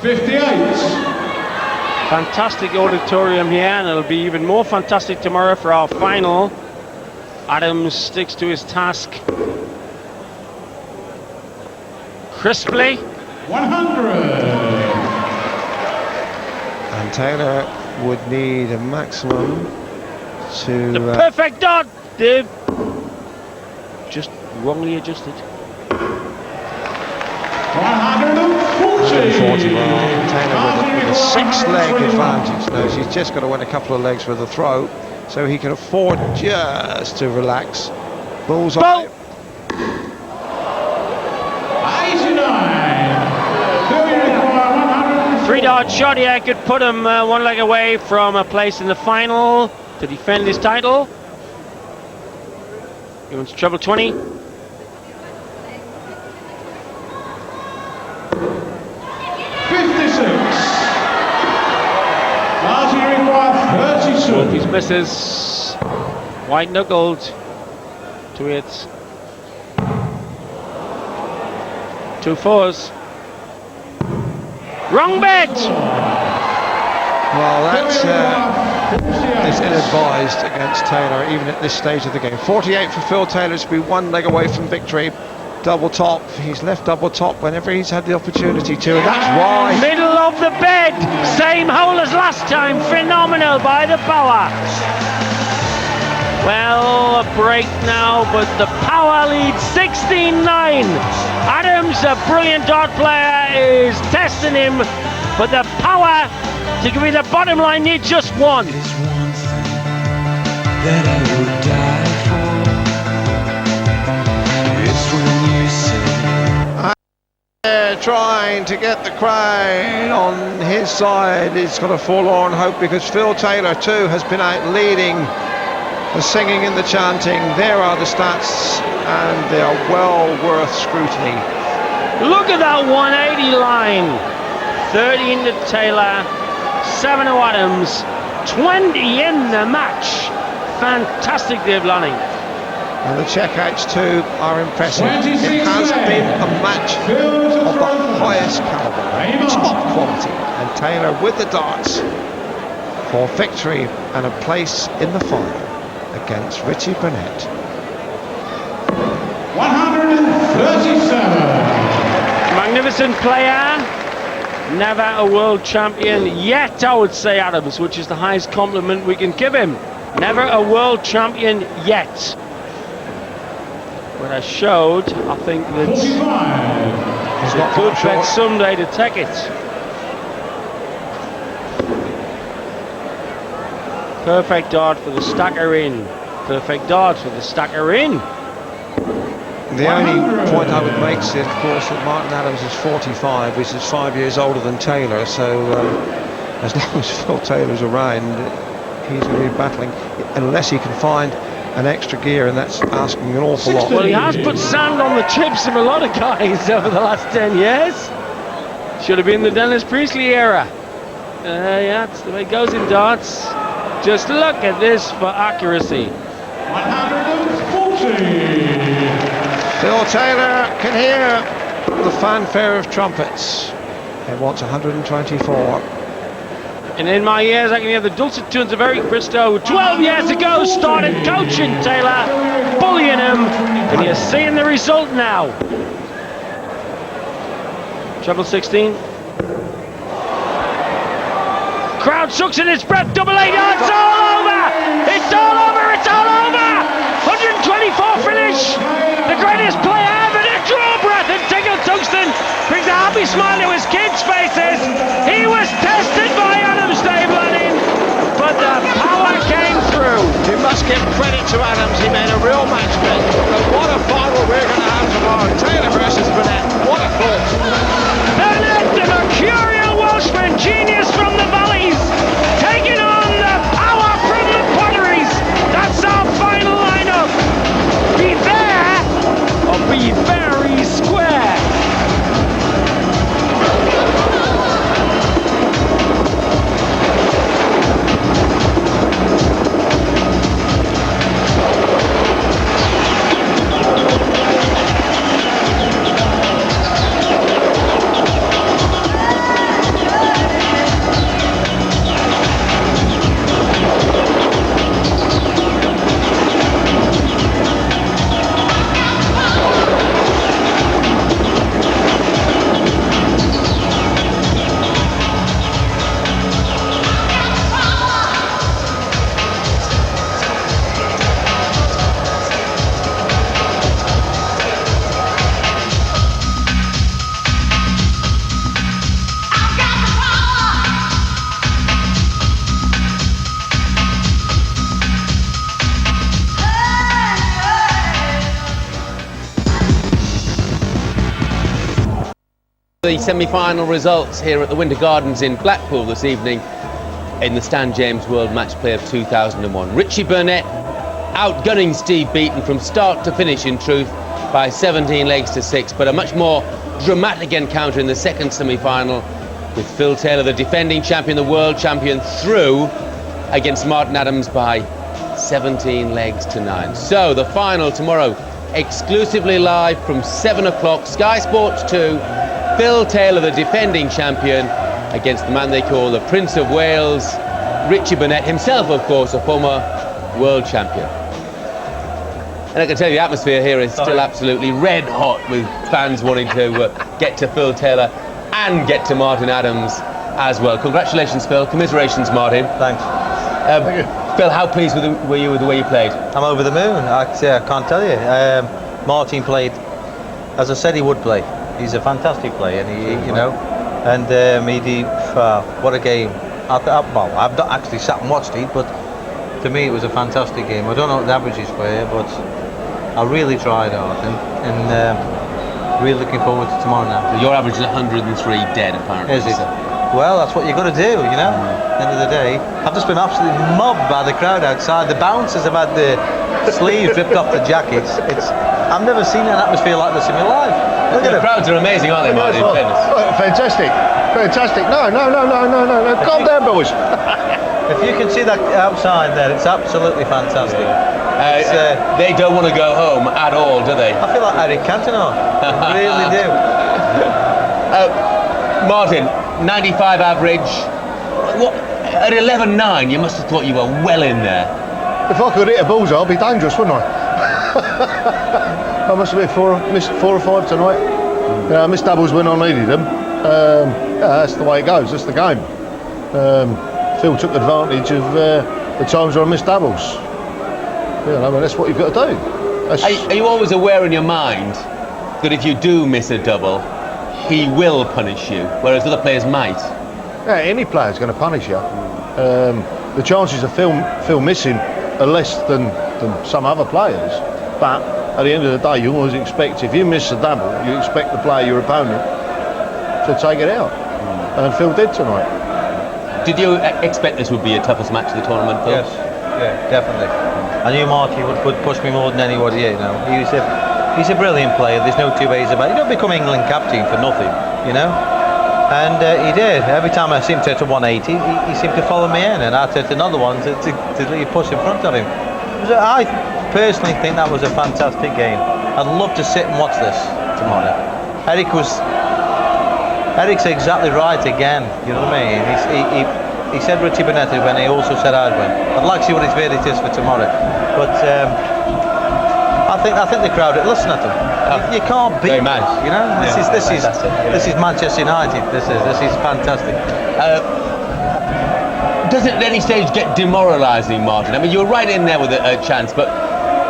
58. Fantastic auditorium here, and it'll be even more fantastic tomorrow for our final. Adams sticks to his task crisply. 100. And Taylor would need a maximum to... The perfect dot! They've just wrongly adjusted. 140. Taylor with a 6-leg advantage. No, she's just got to win a couple of legs with a throw. so he can afford just to relax. Bullseye. 3-dart shot here could put him one leg away from a place in the final to defend his title. He wants treble 20. 56. Martin required 32. Wolfies misses. White knuckled. 2 hits. 2 fours. Wrong bet! Well, that's ill-advised against Taylor, even at this stage of the game. 48 for Phil Taylor to be 1 leg away from victory. Double top. He's left double top whenever he's had the opportunity to, and that's why. Middle of the bed! Same hole as last time. Phenomenal by the Power. Well, a break now, but the Power leads 16-9. Adams, a brilliant dart player, is testing him, but the Power to give me the bottom line needs just 1. There's one thing that I would die for. It's when you say Trying to get the crowd on his side. It's got a forlorn hope because Phil Taylor too has been out leading the singing and the chanting. There are the stats, and they are well worth scrutiny. Look at that 180 line. 13 to Taylor, 7 to Adams, 20 in the match. Fantastic, Dave Lanning. And the checkouts too are impressive. It has been a match of the highest caliber, top quality, and Taylor with the darts for victory and a place in the final against Richie Burnett. 137. Magnificent player. Never a world champion yet, I would say, Adams, which is the highest compliment we can give him. Never a world champion yet. But I showed, I think that 45. He's a not good far bet short. someday to take it. Perfect dart for the stacker in. Perfect dart for the stacker in. The only point I would make is, of course, that Martin Adams is 45, which is 5 years older than Taylor, so as long as Phil Taylor's around, he's going to be battling, unless he can find an extra gear, and that's asking an awful lot. Well, he has put sand on the chips of a lot of guys over the last 10 years. Should have been the Dennis Priestley era. Yeah, that's the way it goes in darts. Just look at this for accuracy. 140. Phil Taylor can hear the fanfare of trumpets. He wants 124. And in my ears, I can hear the dulcet tones of Eric Bristow, 12 years ago, started coaching Taylor, bullying him, and you're seeing the result now. Treble 16. Crowd sucks in its breath, double 8, it's all over! It's all over, it's all over! 124 finish! The greatest play ever to draw breath, and Tiggle Tungsten brings a happy smile to his kids' faces. He was tested by Adams, Dave Lanning, but the Power came through. You must give credit to Adams, he made a real match bet. But what a final we're going to have tomorrow. Taylor versus Burnett, what a thought. Burnett, the mercurial Welshman, genius from the valleys, taking on the Power The semi-final results here at the Winter Gardens in Blackpool this evening in the Stan James World Matchplay of 2001. Richie Burnett outgunning Steve Beaton from start to finish, in truth, by 17 legs to 6, but a much more dramatic encounter in the second semi-final with Phil Taylor, the defending champion, the world champion, through against Martin Adams by 17 legs to 9. So the final tomorrow, exclusively live from 7 o'clock, Sky Sports 2, Phil Taylor, the defending champion, against the man they call the Prince of Wales, Richie Burnett, himself, of course, a former world champion. And I can tell you the atmosphere here is still absolutely red hot, with fans wanting to get to Phil Taylor and get to Martin Adams as well. Congratulations, Phil. Commiserations, Martin. Thanks. Thank you. Phil, how pleased were you with the way you played? I'm over the moon. I can't tell you. Martin played as I said he would play. He's a fantastic player, and what a game. I've not actually sat and watched it, but to me it was a fantastic game. I don't know what the averages were, but I really tried hard, and really looking forward to tomorrow now. So your average is 103 dead, apparently. Is it? Well, that's what you've got to do, you know. At the end of the day, I've just been absolutely mobbed by the crowd outside. The bouncers have had the sleeves ripped off the jackets. I've never seen an atmosphere like this in my life. Look at the crowds are amazing, aren't they, Martin? Oh, fantastic. No. Calm down, boys. If you can see that outside there, it's absolutely fantastic. They don't want to go home at all, do they? I feel like Eric Cantona. I really do. Martin, 95 average. At 11.9, you must have thought you were well in there. If I could hit a bullseye, I'd be dangerous, wouldn't I? I must have missed 4 or 5 tonight. I missed doubles when I needed them. That's the way it goes. That's the game. Phil took advantage of the times where I missed doubles. That's what you've got to do. Are you always aware in your mind that if you do miss a double, he will punish you, whereas other players might? Yeah, any player's going to punish you. The chances of Phil missing are less than some other players, but at the end of the day, you always expect, if you miss a double, you expect the player, your opponent, to take it out. And Phil did tonight. Did you expect this would be a toughest match of the tournament, Phil? Yes, yeah, definitely. I knew Marty would push me more than anybody, you know. He's a brilliant player, there's no two ways about it. You don't become England captain for nothing, you know. And he did. Every time I seemed to hit a 180, he seemed to follow me in, and I'd hit another one to push in front of him. I personally think that was a fantastic game. I'd love to sit and watch this tomorrow. Eric's exactly right again, you know what I mean? He said Richie Burnett when, he also said I'd win. I'd like to see what his verdict is for tomorrow. But I think the crowd, listen at them. You can't beat them, you know? This is Manchester United. This is fantastic. Does it at any stage get demoralising, Martin? I mean, you were right in there with a chance, but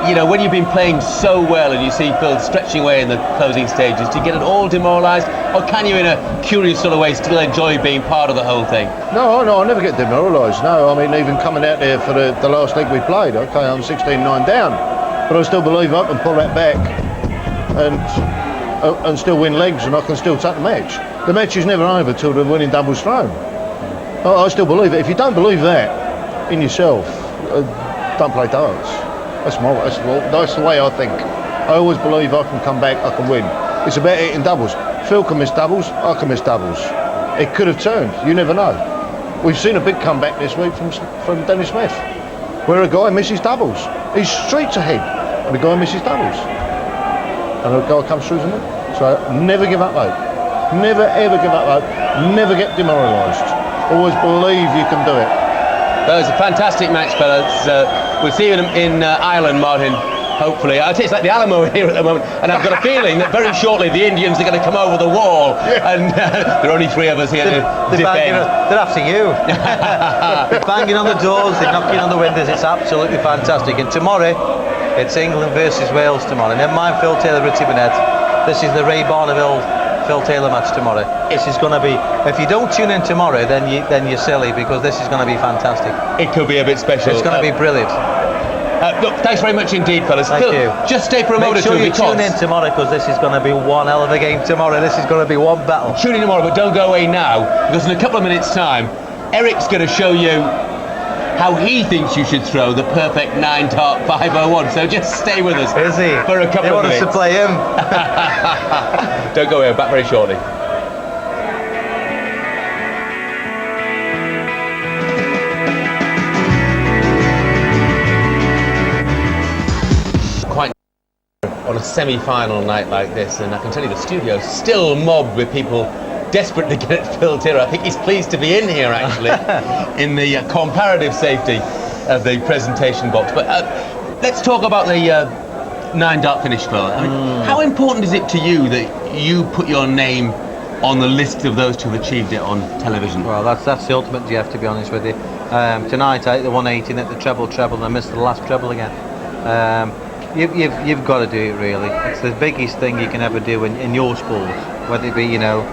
you know, when you've been playing so well and you see Phil stretching away in the closing stages, do you get it all demoralised, or can you, in a curious sort of way, still enjoy being part of the whole thing? No, I never get demoralised. No, I mean, even coming out there for the last leg we played, okay, I'm 16-9 down, but I still believe I can pull that back and still win legs, and I can still take the match. The match is never over till the winning double's thrown. I still believe it. If you don't believe that in yourself, don't play darts. That's the way I think. I always believe I can come back, I can win. It's about hitting doubles. Phil can miss doubles, I can miss doubles. It could have turned, you never know. We've seen a big comeback this week from Dennis Smith, where a guy misses doubles. He's streets ahead, and the guy misses doubles. And a guy comes through to me. So never give up hope. Never ever give up hope. Never get demoralised. Always believe you can do it. That was a fantastic match, fellas. We'll see you in Ireland, Martin, hopefully. I'd say it's like the Alamo here at the moment, and I've got a feeling that very shortly the Indians are going to come over the wall, and there are only 3 of us here to defend. They're after you. They're banging on the doors, they're knocking on the windows. It's absolutely fantastic. And tomorrow, it's England versus Wales tomorrow. Never mind Phil Taylor, Richie Burnett. This is the Ray Barneville Phil Taylor match tomorrow. This is going to be, if you don't tune in tomorrow, then you're silly, because this is going to be fantastic. It could be a bit special. It's going to be brilliant. Look, thanks very much indeed, fellas. Thank Phil, you. just stay for a Make moment sure or two you because tune in tomorrow, because this is going to be one hell of a game tomorrow. This is going to be one battle. tune in tomorrow, but don't go away now because in a couple of minutes' time, Eric's going to show you how he thinks you should throw the perfect 9-dart 501. So just stay with us. Is he? For a couple You of want us minutes. to play him? Don't go away. Back very shortly. Quite on a semi-final night like this, and I can tell you the studio's still mobbed with people desperate to get Phil Tyrrell. I think he's pleased to be in here actually, in the comparative safety of the presentation box. But let's talk about the 9-dart finish, Phil. I mean, how important is it to you that you put your name on the list of those who have achieved it on television? Well, that's the ultimate, Jeff, to be honest with you. Tonight I hit the 118 at the treble, and I missed the last treble again. You've got to do it, really. It's the biggest thing you can ever do in your sport, whether it be, you know,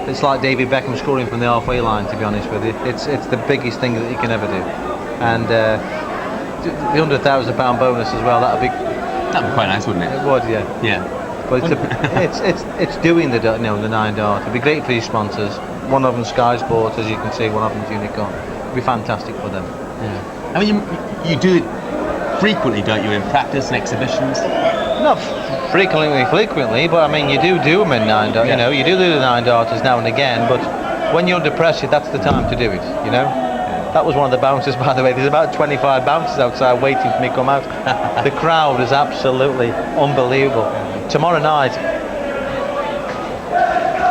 it's like David Beckham scoring from the halfway line, to be honest with you. It's the biggest thing that you can ever do. And the £100,000 bonus as well, that'd be quite nice, wouldn't it? It would, yeah. Yeah. But it's doing the 9-dart. It'd be great for your sponsors. One of them Sky Sports, as you can see, one of them's Unicorn. It'd be fantastic for them. Yeah. I mean, you do it frequently, don't you, in practice and exhibitions? Not frequently, but I mean, you do them in 9-dart. You know, you do the 9-darters now and again. But when you're under pressure, that's the time to do it. You know. That was one of the bouncers, by the way. There's about 25 bouncers outside waiting for me to come out. The crowd is absolutely unbelievable. Tomorrow night,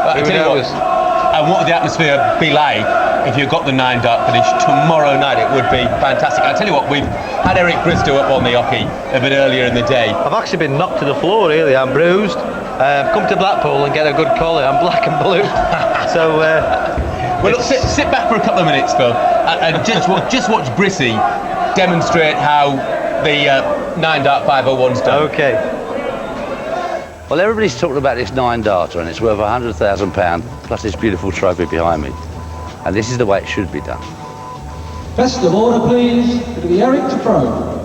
I tell you what, and what would the atmosphere be like if you got the 9-dart finish tomorrow night? It would be fantastic. I tell you what, we've had Eric Bristow up on the hockey a bit earlier in the day. I've actually been knocked to the floor, really. I'm bruised. Come to Blackpool and get a good collar. I'm black and blue. So. Well, look, sit back for a couple of minutes, Phil, and just watch Brissy demonstrate how the 9-dart 501's done. Okay. Well, everybody's talking about this 9-darter, and it's worth £100,000 plus this beautiful trophy behind me. And this is the way it should be done. Best of order, please, to the Eric to throw.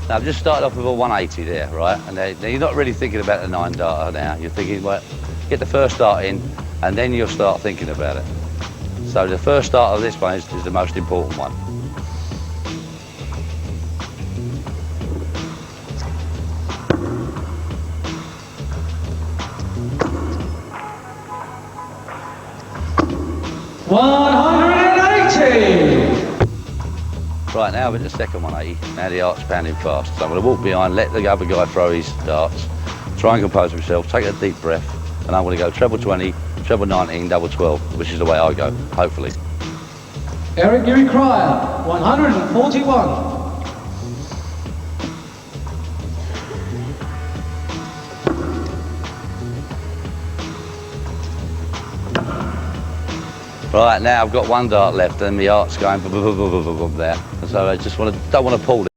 Now, I've just started off with a 180 there, right? And now you're not really thinking about the 9-darter now. You're thinking, well, get the first dart in, and then you'll start thinking about it. So the first dart of this one is the most important one. Right, now with the second 180, now the art's pounding fast. So I'm going to walk behind, let the other guy throw his darts, try and compose himself, take a deep breath, and I'm going to go treble 20, treble 19, double 12, which is the way I go, hopefully. Eric Geary Cryer, 141. Right, now I've got one dart left and the art's going boom, boom, boom, boom, boom, boom, there. So I just don't want to pull it.